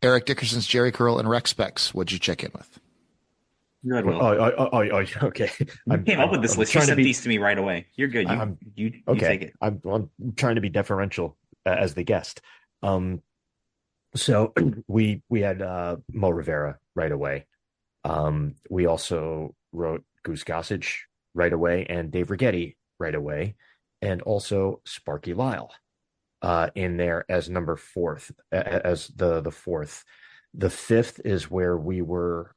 Eric Dickerson's Jerry Curl and Rex Specs. What'd you check in with? Go ahead, Will. Okay. You came up with this list. You sent these to me right away. You're good. You take it. I'm trying to be deferential as the guest. So we had Mo Rivera right away. We also wrote Goose Gossage right away and Dave Righetti right away, and also Sparky Lyle in there as number 4th, as the 4th. The 5th is where we were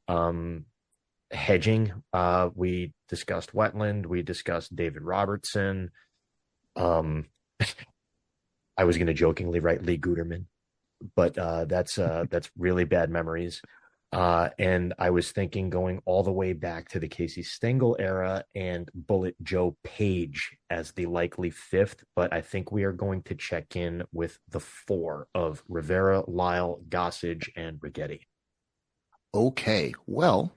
hedging. We discussed Wetland. We discussed David Robertson. I was going to jokingly write Lee Guterman, but that's really bad memories. And I was thinking going all the way back to the Casey Stengel era and Bullet Joe Page as the likely 5th, but I think we are going to check in with the 4 of Rivera, Lyle, Gossage, and Righetti. Okay, well,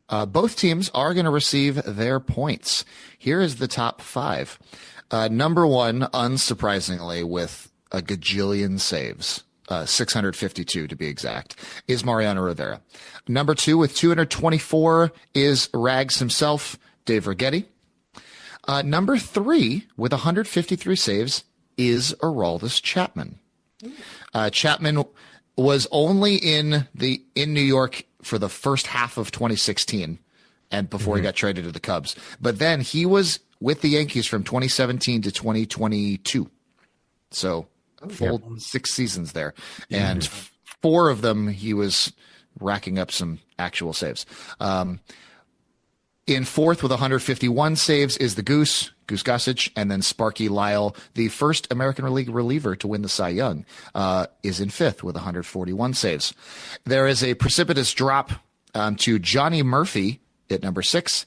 both teams are going to receive their points. Here is the top 5. Number 1, unsurprisingly, with a gajillion saves, 652 to be exact, is Mariano Rivera. Number 2 with 224 is Rags himself, Dave Righetti. Number 3 with 153 saves is Aroldis Chapman. Chapman was only in New York for the first half of 2016 and before he got traded to the Cubs. But then he was with the Yankees from 2017 to 2022. So full 6 seasons there. And 4 of them he was racking up some actual saves. In 4th with 151 saves is the Goose Gossage, and then Sparky Lyle, the first American League reliever to win the Cy Young, is in 5th with 141 saves. There is a precipitous drop to Johnny Murphy at number 6,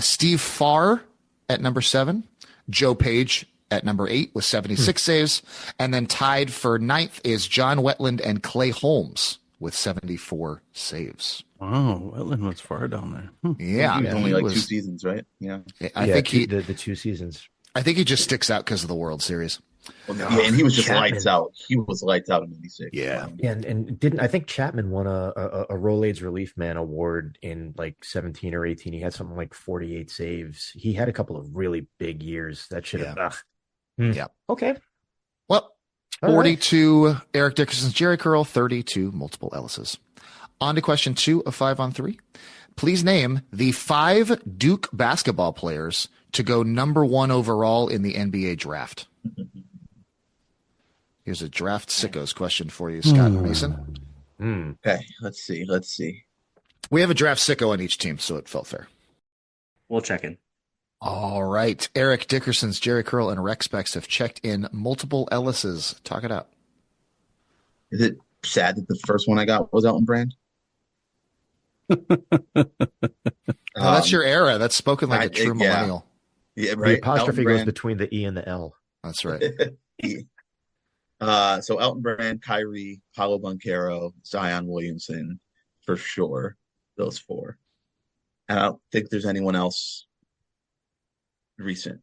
Steve Farr at number 7, Joe Page at number 8 with 76 saves, and then tied for 9th is John Wetland and Clay Holmes with 74 saves. Oh, Wetland was far down there. Yeah. He was only 2 seasons, right? Yeah. I think the 2 seasons. I think he just sticks out because of the World Series. Well, and he was just lights out. He was lights out in '96. Yeah. And didn't I think Chapman won a Rolaids Relief Man award in like 17 or 18? He had something like 48 saves. He had a couple of really big years. That should have. Yeah. Okay. Well, 42 Eric Dickerson's Jerry Curl, 32 multiple Ellis's. On to question 2 of 5 on 3. Please name the 5 Duke basketball players to go number 1 overall in the NBA draft. Here's a draft sickos question for you, Scott and Mason. Okay, let's see. We have a draft sicko on each team, so it felt fair. We'll check in. All right. Eric Dickerson's Jerry Curl and Rex Specs have checked in multiple Ellis's. Talk it out. Is it sad that the first one I got was Elton Brand? That's your era. That's spoken like a true millennial. Yeah, right. The apostrophe goes between the E and the L. That's right. So Elton Brand, Kyrie, Paolo Banchero, Zion Williamson, for sure. Those 4. And I don't think there's anyone else recent.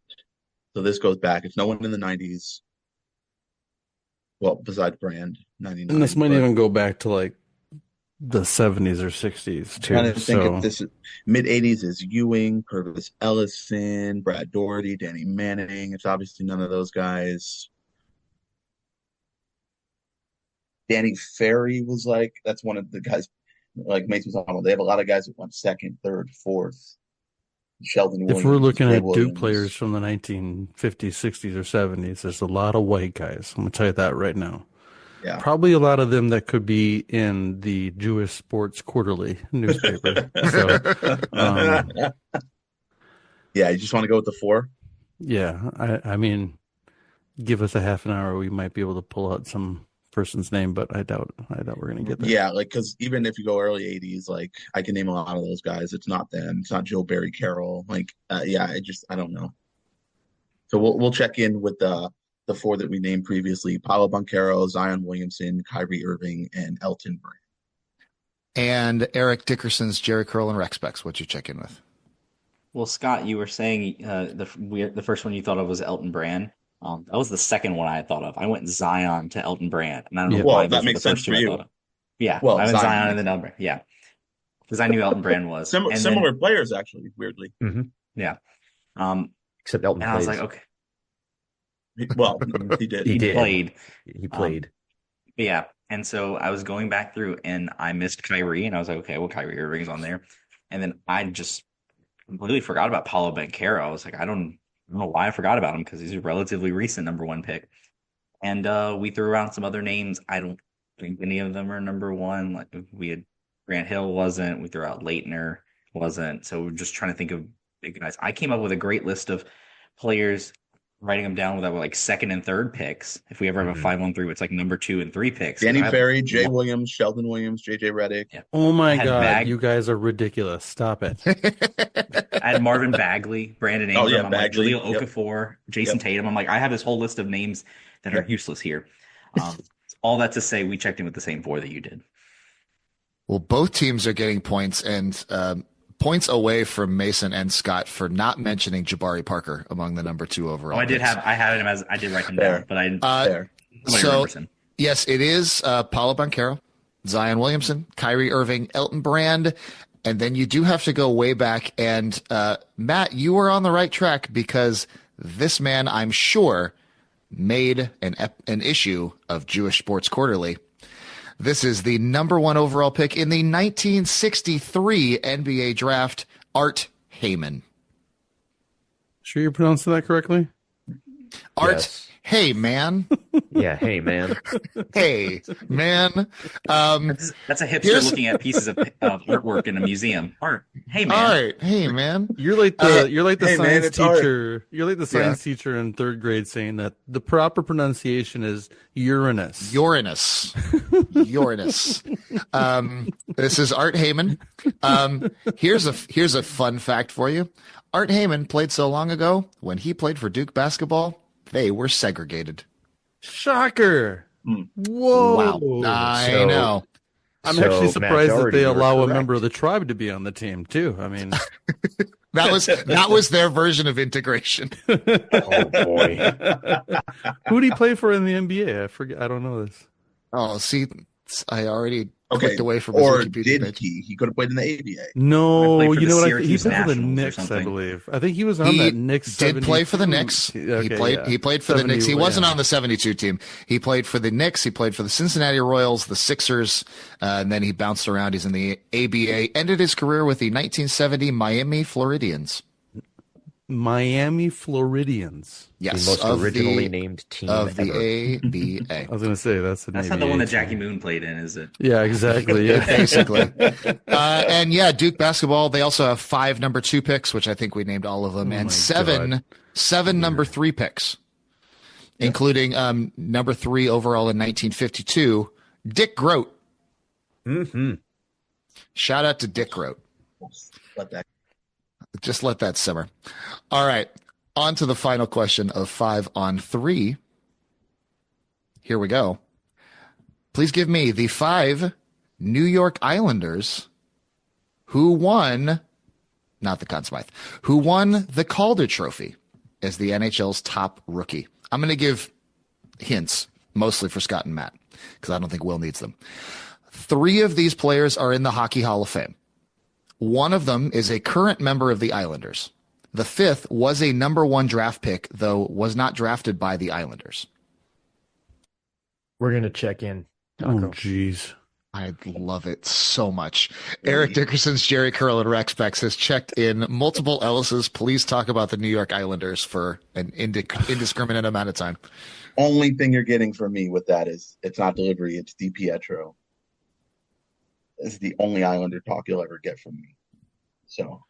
So this goes back. It's no one in the 90s. Well, besides Brand, 99. And this might even go back to like the 70s or 60s too. I think if this is mid 80s is Ewing, Purvis Ellison, Brad Doherty, Danny Manning. It's obviously none of those guys. Danny Ferry was like, that's one of the guys, like Mason was talking about. They have a lot of guys that went 2nd, 3rd, 4th. Sheldon Williams. If we're looking at Williams. Duke players from the 1950s, 60s, or 70s, there's a lot of white guys. I'm going to tell you that right now. Yeah. Probably a lot of them that could be in the Jewish Sports Quarterly newspaper. Yeah, you just want to go with the 4? Yeah, I mean, give us a half an hour, we might be able to pull out some person's name, but I doubt we're gonna get there. Yeah, like because even if you go early '80s, like I can name a lot of those guys. It's not them. It's not Joe Barry Carroll. Like, I don't know. So we'll check in with the four that we named previously: Paolo Banchero, Zion Williamson, Kyrie Irving, and Elton Brand. And Eric Dickerson's Jerry Curl and Rex Specs. What'd you check in with? Well, Scott, you were saying the first one you thought of was Elton Brand. That was the second one I thought of. I went Zion to Elton Brand, and I don't know why that makes sense for you. Yeah, well, I went Zion and then Elton Brand. Yeah, because I knew Elton Brand was similar players, actually. Weirdly, yeah. Except Elton. And I was like, okay. Well, he did. He played. He played. Yeah, and so I was going back through, and I missed Kyrie, and I was like, okay, well, Kyrie Irving's on there, and then I just completely forgot about Paolo Banchero. I was like, I don't know why I forgot about him because he's a relatively recent number one pick. And we threw around some other names. I don't think any of them are number one. Like we had Grant Hill wasn't. We threw out Leitner wasn't. So we're just trying to think of big guys. I came up with a great list of players, writing them down with our like second and third picks. If we ever have a 5-1-3, it's like number 2 and 3 picks. Danny Ferry, Jay Williams, Sheldon Williams, JJ Redick. Yeah. Oh my God, you guys are ridiculous. Stop it. I had Marvin Bagley, Brandon Ingram, I'm Bagley. Like Jaleel Okafor, Jason Tatum. I'm like, I have this whole list of names that are useless here. All that to say, we checked in with the same 4 that you did. Well, both teams are getting points, and points away from Mason and Scott for not mentioning Jabari Parker among the number 2 overall. I did write him down, but I yes, it is Paolo Banchero, Zion Williamson, Kyrie Irving, Elton Brand, and then you do have to go way back. And Matt, you were on the right track because this man, I'm sure, made an issue of Jewish Sports Quarterly. This is the number 1 overall pick in the 1963 NBA draft, Art Heyman. Sure you're pronouncing that correctly? Art, yes. Hey, man. Yeah, hey, man. Hey, man. That's a hipster looking at pieces of artwork in a museum. Art, hey, man. Art, hey, man. You're like the hey, science teacher. Art. You're like the science teacher in 3rd grade saying that the proper pronunciation is Uranus. Uranus. This is Art Heyman. Here's a fun fact for you. Art Heyman played so long ago, when he played for Duke basketball, they were segregated. Shocker. Whoa. Wow. I know. I'm actually surprised that they allow a member of the tribe to be on the team too. I mean, that was their version of integration. Oh boy. Who did he play for in the NBA? I forget. I don't know this. Oh, see, I already clicked away from his or Wikipedia did page. he could have played in the ABA. No, you know what? He played for the Nationals Knicks, I believe. I think he was on that Knicks. Did play for the Knicks. He played for the Knicks. He wasn't on the 72 team. He played for the Knicks. He played for the Cincinnati Royals, the Sixers, and then he bounced around. He's in the ABA. Ended his career with the 1970 Miami Floridians. Miami Floridians. Yes, the most originally named team of the ever. ABA. I was going to say that's not the one that Jackie Moon played in, is it? Yeah, exactly. Yeah, basically. And Duke basketball. They also have 5 number 2 picks, which I think we named all of them, and seven number 3 picks, including number 3 overall in 1952, Dick Groat. Mm-hmm. Shout out to Dick Groat. Just let that simmer. All right. On to the final question of 5 on 3. Here we go. Please give me the 5 New York Islanders who won, not the Conn Smythe, who won the Calder Trophy as the NHL's top rookie. I'm going to give hints, mostly for Scott and Matt, because I don't think Will needs them. 3 of these players are in the Hockey Hall of Fame. One of them is a current member of the Islanders. The 5th was a number 1 draft pick, though was not drafted by the Islanders. We're going to check in. Oh, jeez. I love it so much. Eric Dickerson's Jerry Curl and Rex Specs has checked in multiple Ellis's. Please talk about the New York Islanders for an indiscriminate amount of time. Only thing you're getting from me with that is it's not delivery, it's DiPietro. This is the only Islander talk you'll ever get from me. So,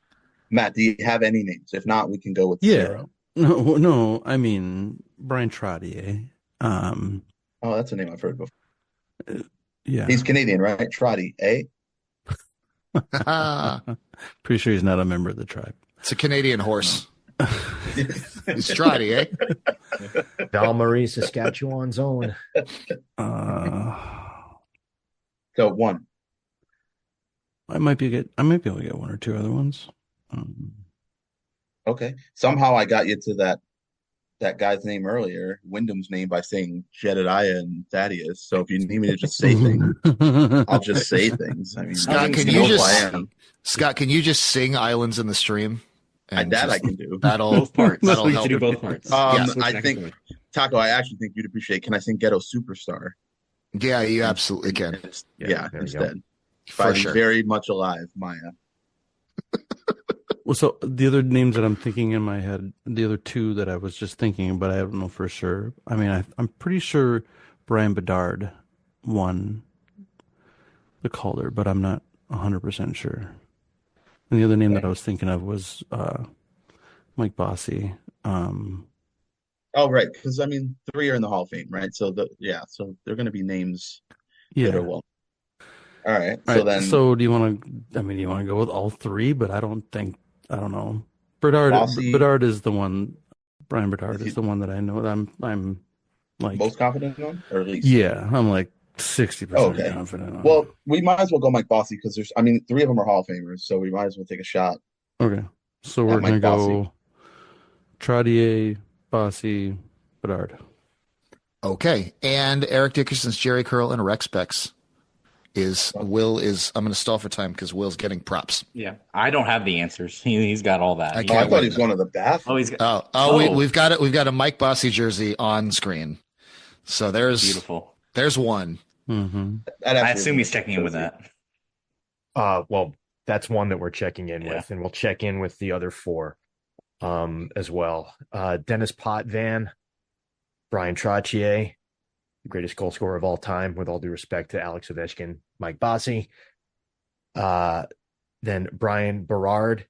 Matt, do you have any names? If not, we can go with 0. No. I mean Brian Trottier. Oh, that's a name I've heard before. Yeah. He's Canadian, right? Trotty, eh? Pretty sure he's not a member of the tribe. It's a Canadian horse. It's Trotty, eh? Val-Marie, Saskatchewan's own. So 1. I might be able to get 1 or 2 other ones. Okay. Somehow I got you to that guy's name earlier, Wyndham's name, by saying Jedediah and Thaddeus. So if you need me to just say things, I'll just say things. I mean, Scott, can you just sing "Islands in the Stream"? I can do. Both parts. That'll You help. should do both parts. I think, Tako, I actually think you'd appreciate. Can I sing "Ghetto Superstar"? Yeah, you absolutely can. Instead. For By sure. Very Much Alive, Maya. Well, so the other names that I'm thinking in my head, the other 2 that I was just thinking, but I don't know for sure. I mean, I'm pretty sure Brian Bedard won the Calder, but I'm not 100% sure. And the other name that I was thinking of was Mike Bossy. Oh, right. Because, I mean, 3 are in the Hall of Fame, right? So, so they're going to be names that are well. All right. So do you want to go with all 3? But I don't know. Bedard is the one. Brian Bedard is the one that I know that I'm like most confident on, or at least. Yeah, I'm like 60% confident on. Well, we might as well go Mike Bossy because 3 of them are Hall of Famers, so we might as well take a shot. Okay. So we're going to go Trottier, Bossy, Bedard. Okay. And Eric Dickerson's Jerry Curl and Rex Specs I'm going to stall for time because Will's getting props. Yeah. I don't have the answers. He's got all that. I thought he was going to the bathroom. We've got a Mike Bossy jersey on screen. So beautiful. There's one. Mm-hmm. I assume he's checking in with that. Well, that's one that we're checking in with, and we'll check in with the other 4 as well. Dennis Potvin, Brian Trottier, the greatest goal scorer of all time, with all due respect to Alex Ovechkin, Mike Bossy. Then Brian Berard.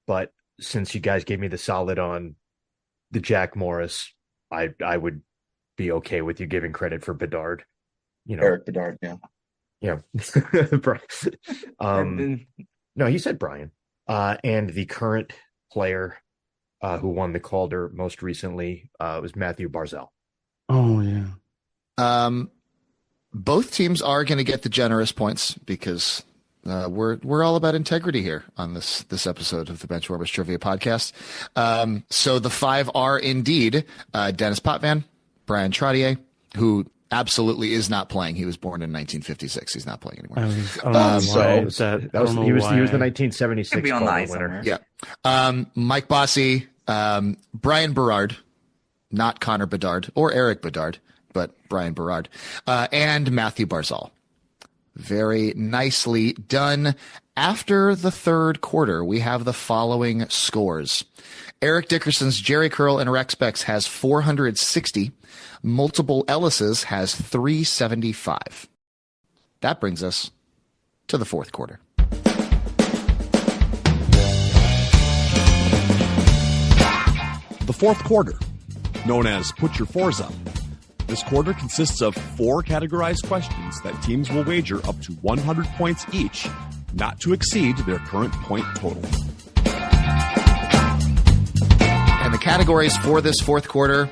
But since you guys gave me the solid on the Jack Morris, I would be okay with you giving credit for Bedard. Eric Bedard, yeah. Yeah. No, he said Brian. And the current player who won the Calder most recently was Matthew Barzal. Oh, yeah. Both teams are going to get the generous points because we're all about integrity here on this episode of the Benchwarmers Trivia Podcast. So the 5 are indeed Dennis Potvin, Brian Trottier, who absolutely is not playing. He was born in 1956. He's not playing anymore. He was the 1976 be on the ice winner. Yeah. Mike Bossy, Brian Berard, not Connor Bedard or Eric Bedard, but Brian Berard, and Matthew Barzal. Very nicely done. After the 3rd quarter, we have the following scores. Eric Dickerson's Jerry Curl and Rex Specs has 460. Multiple Ellis's has 375. That brings us to the 4th quarter. The 4th quarter, known as Put Your Fours Up. This quarter consists of 4 categorized questions that teams will wager up to 100 points each, not to exceed their current point total. And the categories for this 4th quarter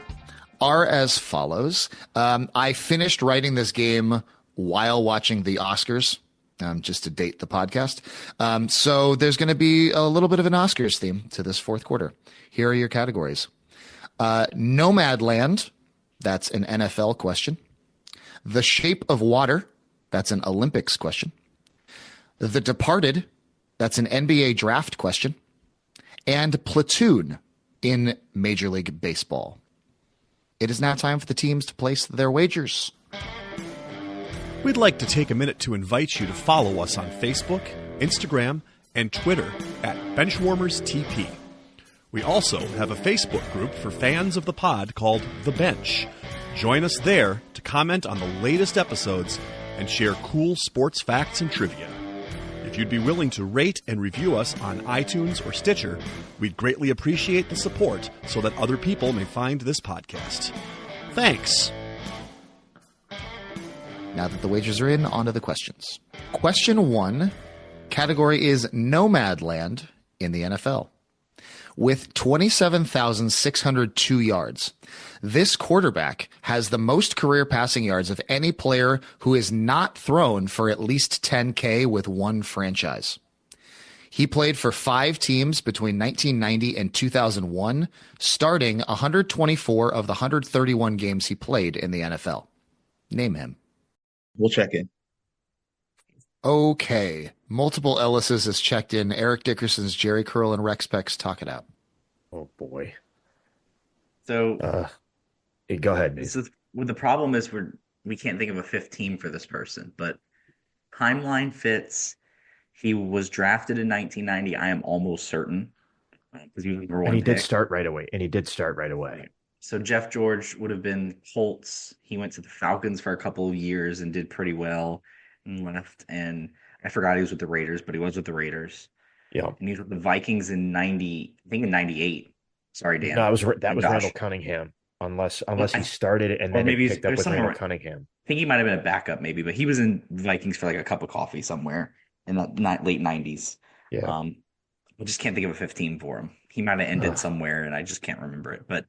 are as follows. I finished writing this game while watching the Oscars, just to date the podcast. So there's going to be a little bit of an Oscars theme to this 4th quarter. Here are your categories. Nomadland, that's an NFL question. The Shape of Water, that's an Olympics question. The Departed, that's an NBA draft question. And Platoon in Major League Baseball. It is now time for the teams to place their wagers. We'd like to take a minute to invite you to follow us on Facebook, Instagram, and Twitter at BenchwarmersTP. We also have a Facebook group for fans of the pod called The Bench. Join us there to comment on the latest episodes and share cool sports facts and trivia. If you'd be willing to rate and review us on iTunes or Stitcher, we'd greatly appreciate the support so that other people may find this podcast. Thanks. Now that the wagers are in, on to the questions. Question 1, category is Nomadland in the NFL. With 27,602 yards, this quarterback has the most career passing yards of any player who is not thrown for at least 10K with one franchise. He played for 5 teams between 1990 and 2001, starting 124 of the 131 games he played in the NFL. Name him. We'll check in. Okay. Multiple Ellis's has checked in. Eric Dickerson's, Jerry Curl, and Rex Specs. Talk it out. Oh, boy. So go ahead, Nate. The problem is we can't think of a fifth team for this person, but timeline fits. He was drafted in 1990. I am almost certain because he was number one. And he pick. did start right away. So Jeff George would have been Colts. He went to the Falcons for a couple of years and did pretty well and left. And I forgot he was with the Raiders, but he was with the Raiders. Yeah. And he was with the Vikings in 98. Sorry, Dan. No, that was Randall Cunningham. Unless he started it and then maybe picked up with Randall Cunningham. I think he might have been a backup maybe, but he was in Vikings for like a cup of coffee somewhere in the late 90s. Yeah. I just can't think of a 15 for him. He might have ended somewhere and I just can't remember it. But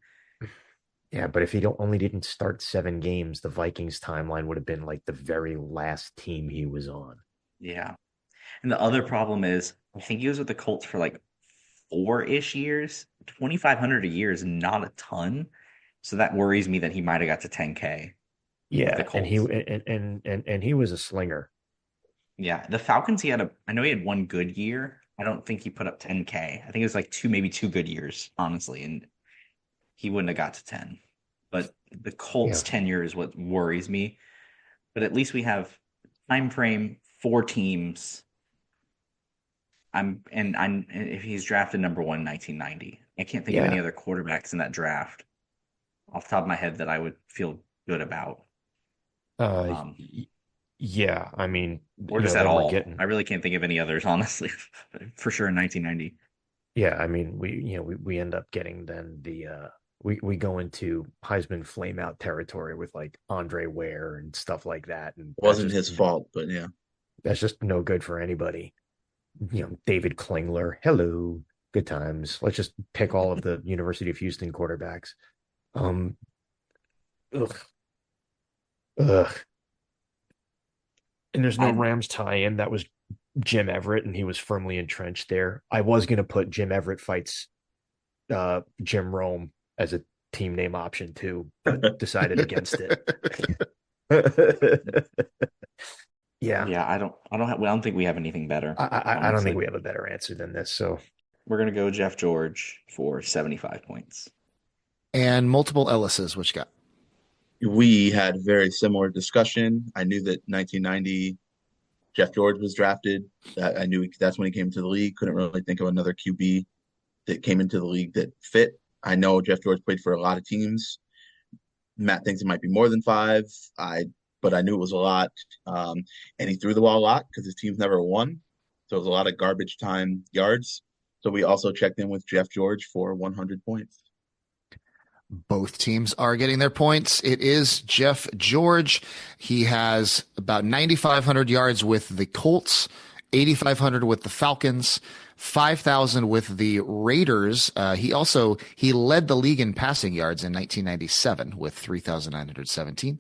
yeah, but if he didn't start 7 games, the Vikings timeline would have been like the very last team he was on. Yeah. And the other problem is I think he was with the Colts for like 4-ish years. 2,500 a year is not a ton. So that worries me that he might have got to 10K. Yeah, and he was a slinger. Yeah, the Falcons, I know he had one good year. I don't think he put up 10K. I think it was like maybe 2 good years, honestly, and he wouldn't have got to 10. But the Colts tenure is what worries me. But at least we have time frame 4 teams. If he's drafted number 1 in 1990, I can't think of any other quarterbacks in that draft off the top of my head that I would feel good about. Yeah, I mean, or just at all. I really can't think of any others, honestly, for sure in 1990. Yeah, I mean, we end up getting then we go into Heisman flameout territory with like Andre Ware and stuff like that, and it wasn't his fault, but yeah, that's just no good for anybody. David Klingler, hello, good times. Let's just pick all of the University of Houston quarterbacks. Ugh. And there's no Rams tie-in. That was Jim Everett, and he was firmly entrenched there. I was going to put Jim Everett fights Jim Rome as a team name option too, but decided against it. Yeah. I don't think we have anything better. I don't think we have a better answer than this. So we're going to go Jeff George for 75 points. And multiple Ellis's, what you got? We had very similar discussion. I knew that 1990 Jeff George was drafted. I knew that's when he came to the league. Couldn't really think of another QB that came into the league that fit. I know Jeff George played for a lot of teams. Matt thinks it might be more than 5. But I knew it was a lot. And he threw the ball a lot because his teams never won. So it was a lot of garbage time yards. So we also checked in with Jeff George for 100 points. Both teams are getting their points. It is Jeff George. He has about 9,500 yards with the Colts, 8,500 with the Falcons, 5,000 with the Raiders. He led the league in passing yards in 1997 with 3,917.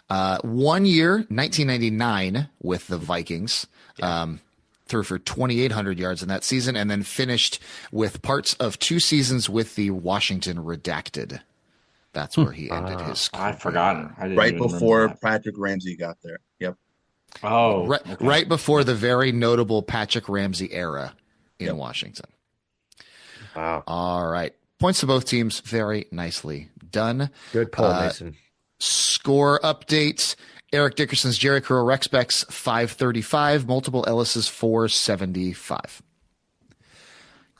1 year, 1999 with the Vikings. Threw for 2,800 yards in that season, and then finished with parts of 2 seasons with the Washington Redacted. That's where he ended his career. I've forgotten. Right before Patrick Ramsey got there. Yep. Oh, right before the very notable Patrick Ramsey era in Washington. Wow. All right. Points to both teams. Very nicely done. Good pull, Mason. Score updates. Eric Dickerson's, Jerry Curl, Rex Specs 535. Multiple Ellis's 475.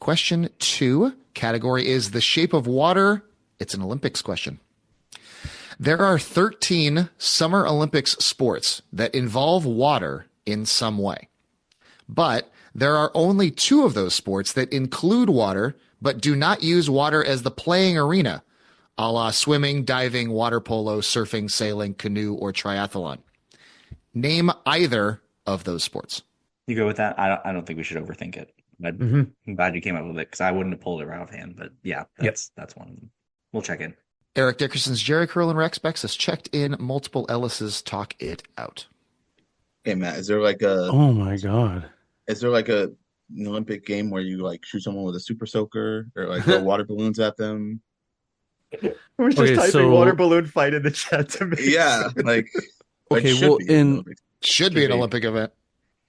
Question 2. Category is the shape of water. It's an Olympics question. There are 13 Summer Olympics sports that involve water in some way. But there are only 2 of those sports that include water, but do not use water as the playing arena, a la swimming, diving, water polo, surfing, sailing, canoe, or triathlon. Name either of those sports. You go with that? I don't think we should overthink it. I'm glad you came up with it because I wouldn't have pulled it right offhand. But yeah, that's one of them. We'll check in. Eric Dickerson's Jerry Curl and Rex Bex has checked in. Multiple Ellis's talk it out. Hey Matt, is there like a? Oh my God! Is there like an Olympic game where you like shoot someone with a super soaker or like throw water balloons at them? We're just typing water balloon fight in the chat to me. Yeah, like okay. Should be an Olympic event.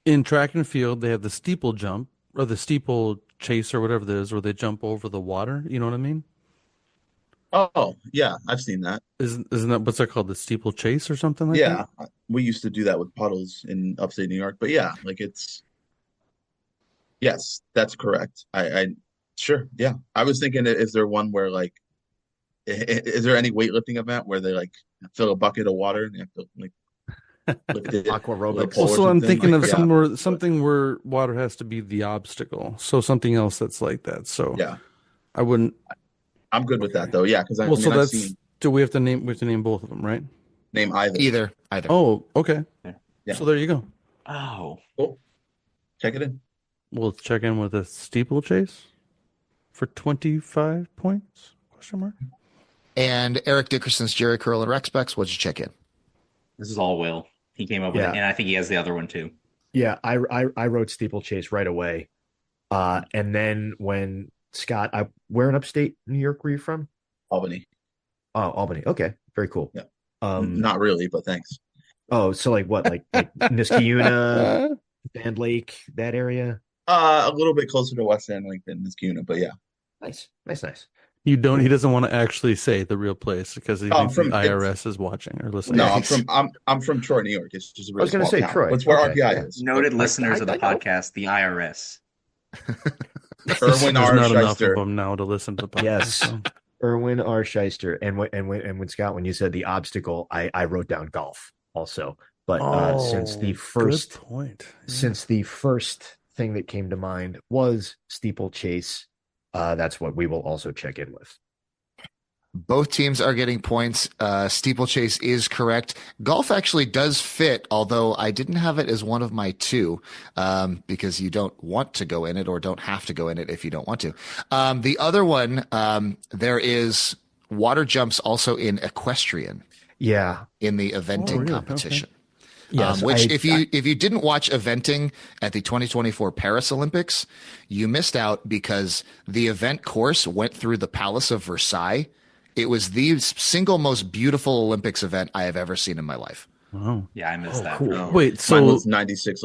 In track and field, they have the steeple jump or the steeple chase or whatever it is, where they jump over the water. You know what I mean? Oh yeah, I've seen that. Isn't that what's that called? The steeple chase or something like that? Yeah, we used to do that with puddles in upstate New York. But yeah, like yes, that's correct. I sure, yeah. I was thinking, is there one where like, is there any weightlifting event where they like fill a bucket of water and they have to like lift it? Aqua aerobics. Also, I'm thinking of something where water has to be the obstacle. So something else that's like that. So yeah, I wouldn't. I'm good with that though. Yeah, because do we have to name both of them, right? Name either. Oh, okay. Yeah. So there you go. Oh, cool. Check it in. We'll check in with a steeplechase for 25 points? Question mark. And Eric Dickerson's Jerry Curl and Rex Bex, what'd you check in? This is all Will. He came up with it, and I think he has the other one too. Yeah, I wrote steeplechase right away. And then when Scott, where in upstate New York were you from? Albany. Oh, Albany. Okay, very cool. Yeah. Not really, but thanks. Oh, so like what? Like Niskayuna, Band Lake, that area? A little bit closer to West End Lake than Niskayuna, but yeah. Nice. He doesn't want to actually say the real place because he thinks the IRS is watching or listening. No, I'm from Troy, New York. It's just a really small town. Troy. That's where RPI is. Noted listeners of the podcast, the IRS. Erwin R. There's not enough Shyster. of them now to listen to the podcast. Yes. Erwin R. Shyster. And when Scott, when you said the obstacle, I wrote down golf also. But since the first thing that came to mind was steeplechase, that's what we will also check in with. Both teams are getting points. Steeplechase is correct. Golf actually does fit, although I didn't have it as one of my two, because you don't want to go in it or don't have to go in it if you don't want to. The other one, there is water jumps also in equestrian. Yeah. In the eventing competition. Okay. Yes, which if you didn't watch eventing at the 2024 Paris Olympics, you missed out because the event course went through the Palace of Versailles. It was the single most beautiful Olympics event I have ever seen in my life. Wow. Yeah, I missed that. Cool. Wait, so mine was 96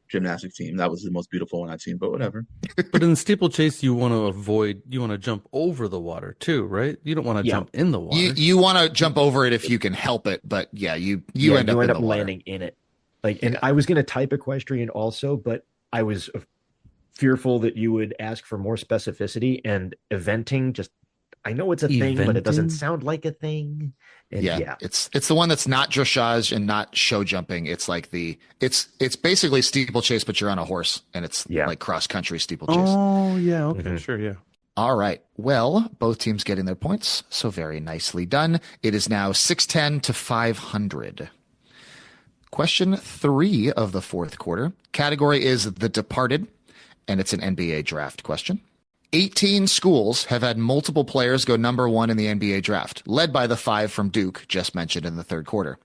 gymnastics team. That was the most beautiful one I've seen, but whatever. But in steeplechase, you want to jump over the water too, right? You don't want to jump in the water. You want to jump over it if you can help it, but you end up landing in it. And I was going to type equestrian also, but I was fearful that you would ask for more specificity, and eventing just, I know it's a thing, but it doesn't sound like a thing. And it's the one that's not dressage and not show jumping. It's like it's basically steeplechase, but you're on a horse, and it's like cross country steeplechase. Oh yeah, okay, sure, yeah. All right. Well, both teams getting their points, so very nicely done. It is now 610 to 500. Question 3 of the fourth quarter. Category is The Departed, and it's an NBA draft question. 18 schools have had multiple players go number 1 in the NBA draft, led by the 5 from Duke, just mentioned in the third quarter.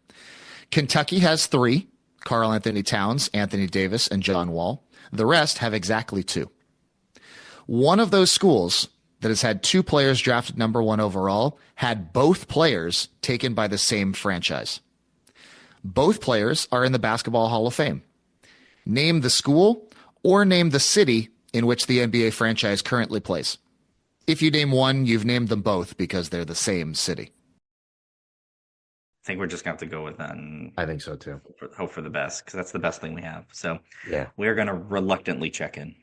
Kentucky has 3, Karl Anthony Towns, Anthony Davis, and John Wall. The rest have exactly 2. One of those schools that has had 2 players drafted number 1 overall had both players taken by the same franchise. Both players are in the Basketball Hall of Fame. Name the school or name the city in which the NBA franchise currently plays. If you name one, you've named them both because they're the same city. I think we're just going to have to go with that. And I think so too. Hope for the best, because that's the best thing we have. So yeah, we're going to reluctantly check in.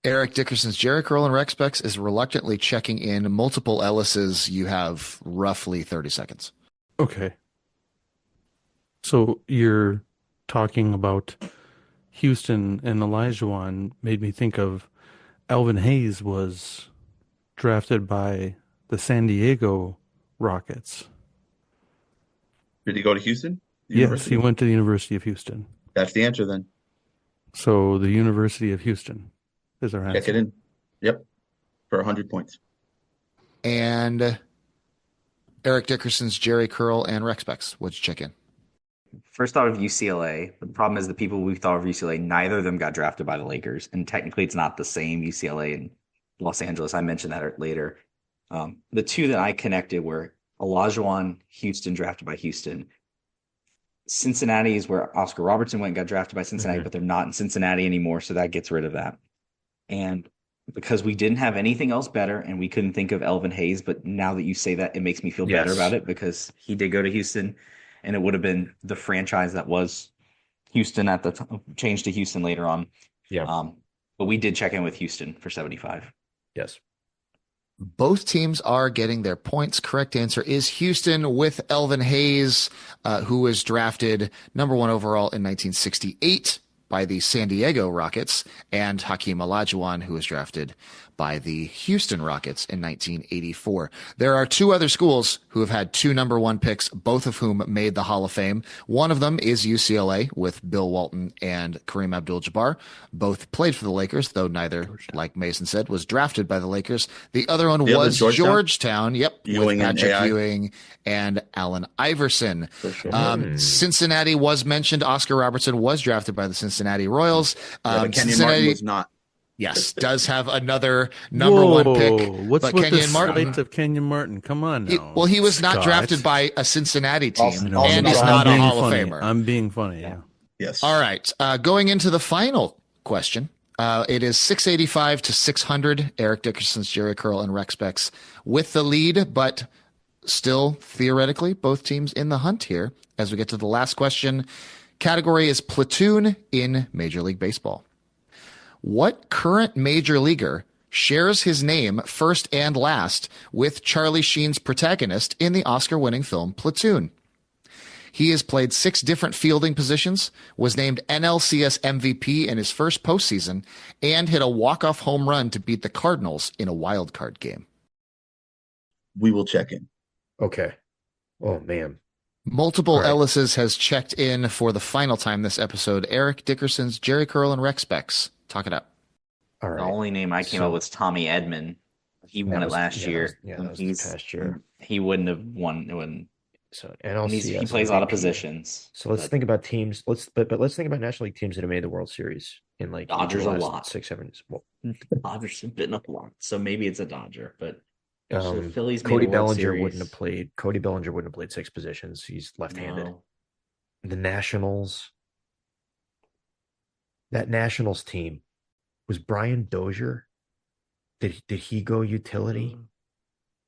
Eric Dickerson's Jerry Curl and Rex Bex is reluctantly checking in. Multiple Ellis's, you have roughly 30 seconds. Okay. So you're talking about Houston and Olajuwon made me think of Alvin Hayes was drafted by the San Diego Rockets. Did he go to Houston? Yes, he went to the University of Houston. That's the answer then. So the University of Houston is our answer. Check it in. Yep. For 100 points. And Eric Dickerson's Jerry Curl and Rex Specs. What'd you check in? First thought of UCLA. The problem is the people we thought of UCLA, neither of them got drafted by the Lakers. And technically it's not the same UCLA and Los Angeles. I mentioned that later. The two that I connected were Olajuwon, Houston, drafted by Houston. Cincinnati is where Oscar Robertson went and got drafted by Cincinnati, but they're not in Cincinnati anymore, so that gets rid of that. And because we didn't have anything else better and we couldn't think of Elvin Hayes, but now that you say that, it makes me feel better about it because he did go to Houston and it would have been the franchise that was Houston at the time, changed to Houston later on. Yeah. But we did check in with Houston for 75. Yes. Both teams are getting their points. Correct answer is Houston with Elvin Hayes, who was drafted number 1 overall in 1968 by the San Diego Rockets, and Hakeem Olajuwon, who was drafted by the Houston Rockets in 1984. There are 2 other schools who have had 2 number 1 picks, both of whom made the Hall of Fame. One of them is UCLA with Bill Walton and Kareem Abdul-Jabbar. Both played for the Lakers, though neither, like Mason said, was drafted by the Lakers. The other one was Georgetown. Yep, Ewing with Patrick and Ewing and Allen Iverson. Cincinnati was mentioned. Oscar Robertson was drafted by the Cincinnati Royals. But Kenyon Martin was not. Yes, does have another number 1 pick. What's but with Kenyon the Martin, slight of Kenyon Martin? Come on now. he was Scott. not drafted by a Cincinnati team Also and not is I'm not a being Hall funny. of Famer. I'm being funny, yeah. Yes. All right, going into the final question. It is 685 to 600. Eric Dickerson's Jerry Curl and Rex Specs with the lead, but still theoretically both teams in the hunt here as we get to the last question. Category is platoon in Major League Baseball. What current major leaguer shares his name first and last with Charlie Sheen's protagonist in the Oscar-winning film Platoon? He has played 6 different fielding positions, was named NLCS MVP in his first postseason, and hit a walk-off home run to beat the Cardinals in a wild card game. We will check in. Okay. Oh, man. Multiple Ellises has checked in for the final time this episode. Eric Dickerson's Jerry Curl and Rex Specs. Talk it up. All right. The only name I came up with was Tommy Edman. He won it last year. That was the past year. He wouldn't have won. It wouldn't. So NLCS, he plays a lot of positions. So let's think about teams. Let's think about National League teams that have made the World Series in like Dodgers a lot. 6, 7. Well, Dodgers have been a lot, so maybe it's a Dodger. But the Phillies. Cody Bellinger wouldn't have played. Cody Bellinger wouldn't have played 6 positions. He's left-handed. No. The Nationals. That Nationals team was Brian Dozier. Did he go utility?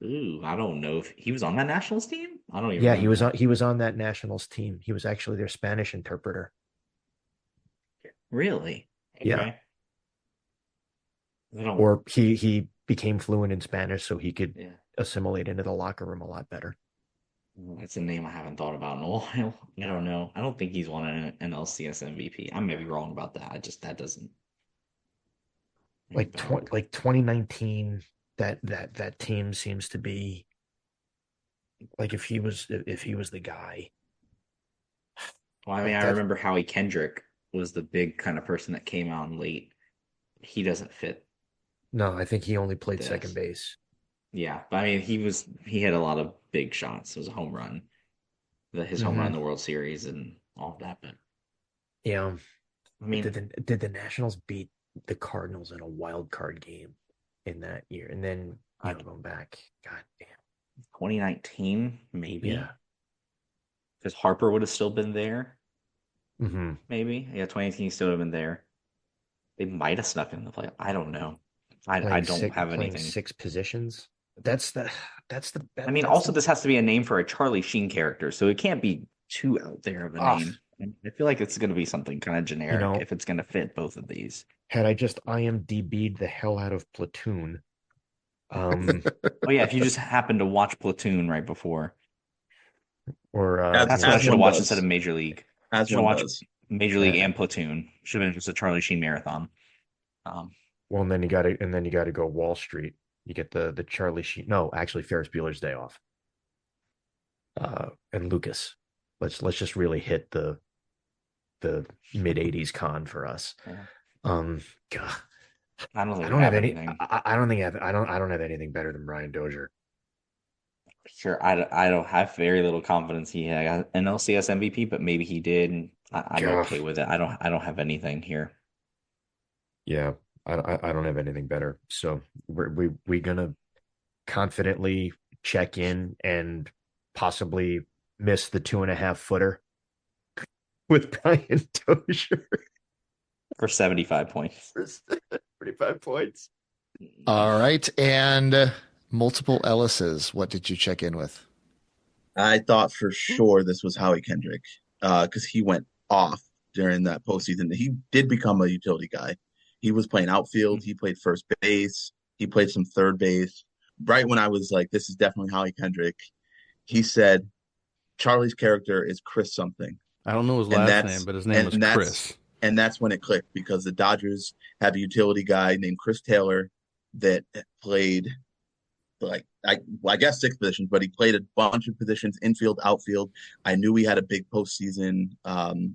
Ooh, I don't know if he was on that Nationals team. I don't even. Yeah, remember. he was on that Nationals team. He was actually their Spanish interpreter. Really? Yeah. Okay. Or he became fluent in Spanish so he could assimilate into the locker room a lot better. That's a name I haven't thought about in a while. I don't know. I don't think he's won an LCS MVP. I may be wrong about that. That doesn't. Like 2019, that team seems to be like if he was the guy. Well, I mean, I remember Howie Kendrick was the big kind of person that came on late. He doesn't fit. No, I think he only played second base. Yeah, but I mean, he had a lot of big shots. It was a home run, his home run in the World Series and all of that. But yeah, I mean, did the Nationals beat the Cardinals in a wild card game in that year? And then going back, god damn, 2019 maybe. Yeah, because Harper would have still been there. Mm-hmm. Maybe 2018 still would have been there. They might have snuck in the play. I don't know. I don't have anything. 6 positions. That's the. I mean, also this has to be a name for a Charlie Sheen character, so it can't be too out there of a name. I feel like it's going to be something kind of generic if it's going to fit both of these. Had I just IMDb'd the hell out of Platoon. Oh yeah, if you just happen to watch Platoon right before, or that's what I should have watched instead of Major League. As should one watch does. Major League and Platoon. Should have been just a Charlie Sheen marathon. Well, and then you got to go Wall Street. You get the Charlie Sheen. No, actually, Ferris Bueller's Day Off. And Lucas. let's just really hit the mid 80s con for us. Yeah. God. I don't have anything. I don't have anything better than Brian Dozier. Sure, I don't have very little confidence he had an LCS MVP, but maybe he did. And I'm okay with it. I don't have anything here. Yeah, I don't have anything better. So we're gonna confidently check in and possibly miss the 2.5 footer with Brian Dozier for 75 points. 45 points. All right, and multiple Ellises. What did you check in with? I thought for sure this was Howie Kendrick because he went off during that postseason. He did become a utility guy. He was playing outfield. He played first base. He played some third base. Right when I was like, this is definitely Howie Kendrick, he said, Charlie's character is Chris something. I don't know his last name, but his name was Chris. And that's when it clicked because the Dodgers have a utility guy named Chris Taylor that played I guess 6 positions, but he played a bunch of positions, infield, outfield. I knew he had a big postseason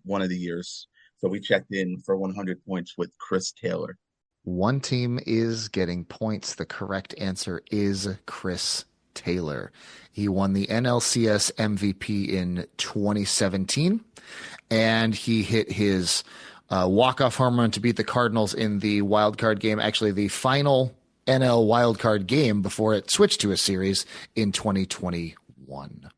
one of the years. So we checked in for 100 points with Chris Taylor. One team is getting points. The correct answer is Chris Taylor. He won the NLCS MVP in 2017, and he hit his walk-off home run to beat the Cardinals in the wild card game, actually the final NL wildcard game before it switched to a series in 2021.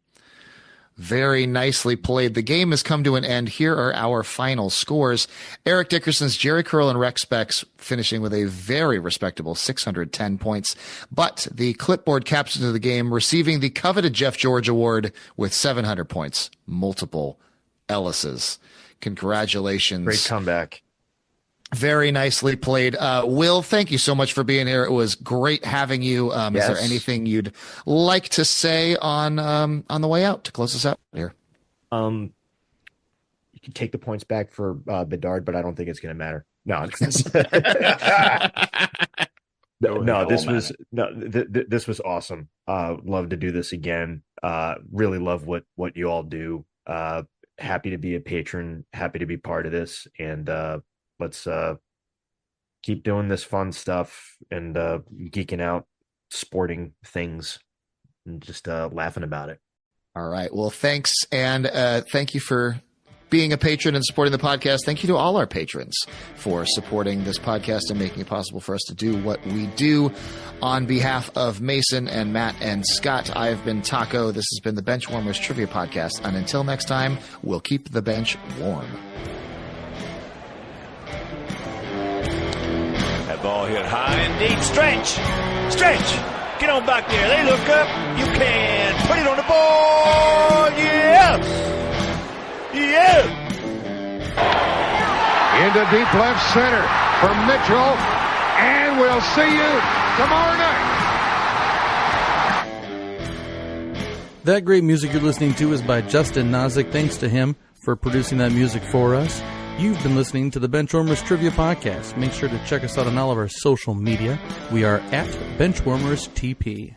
Very nicely played. The game has come to an end. Here are our final scores. Eric Dickerson's Jerry Curl and Rex Specs finishing with a very respectable 610 points. But the clipboard captain of the game receiving the coveted Jeff George Award with 700 points. Multiple Ellises. Congratulations. Great comeback. Very nicely played. Will, thank you so much for being here. It was great having you. Yes. Is there anything you'd like to say on the way out to close us out here? You can take the points back for Bedard, but I don't think it's going to matter. No, this was awesome. Love to do this again. Really love what you all do. Happy to be a patron. Happy to be part of this. And let's keep doing this fun stuff and geeking out, sporting things, and just laughing about it. All right. Well, thanks. And thank you for being a patron and supporting the podcast. Thank you to all our patrons for supporting this podcast and making it possible for us to do what we do. On behalf of Mason and Matt and Scott, I've been Tako. This has been the Benchwarmers Trivia Podcast. And until next time, we'll keep the bench warm. Ball hit high and deep. Stretch! Get on back there. They look up. You can put it on the board. Yes! Into deep left center for Mitchell. And we'll see you tomorrow night. That great music you're listening to is by Justin Nozick. Thanks to him for producing that music for us. You've been listening to the Benchwarmers Trivia Podcast. Make sure to check us out on all of our social media. We are at Benchwarmers TP.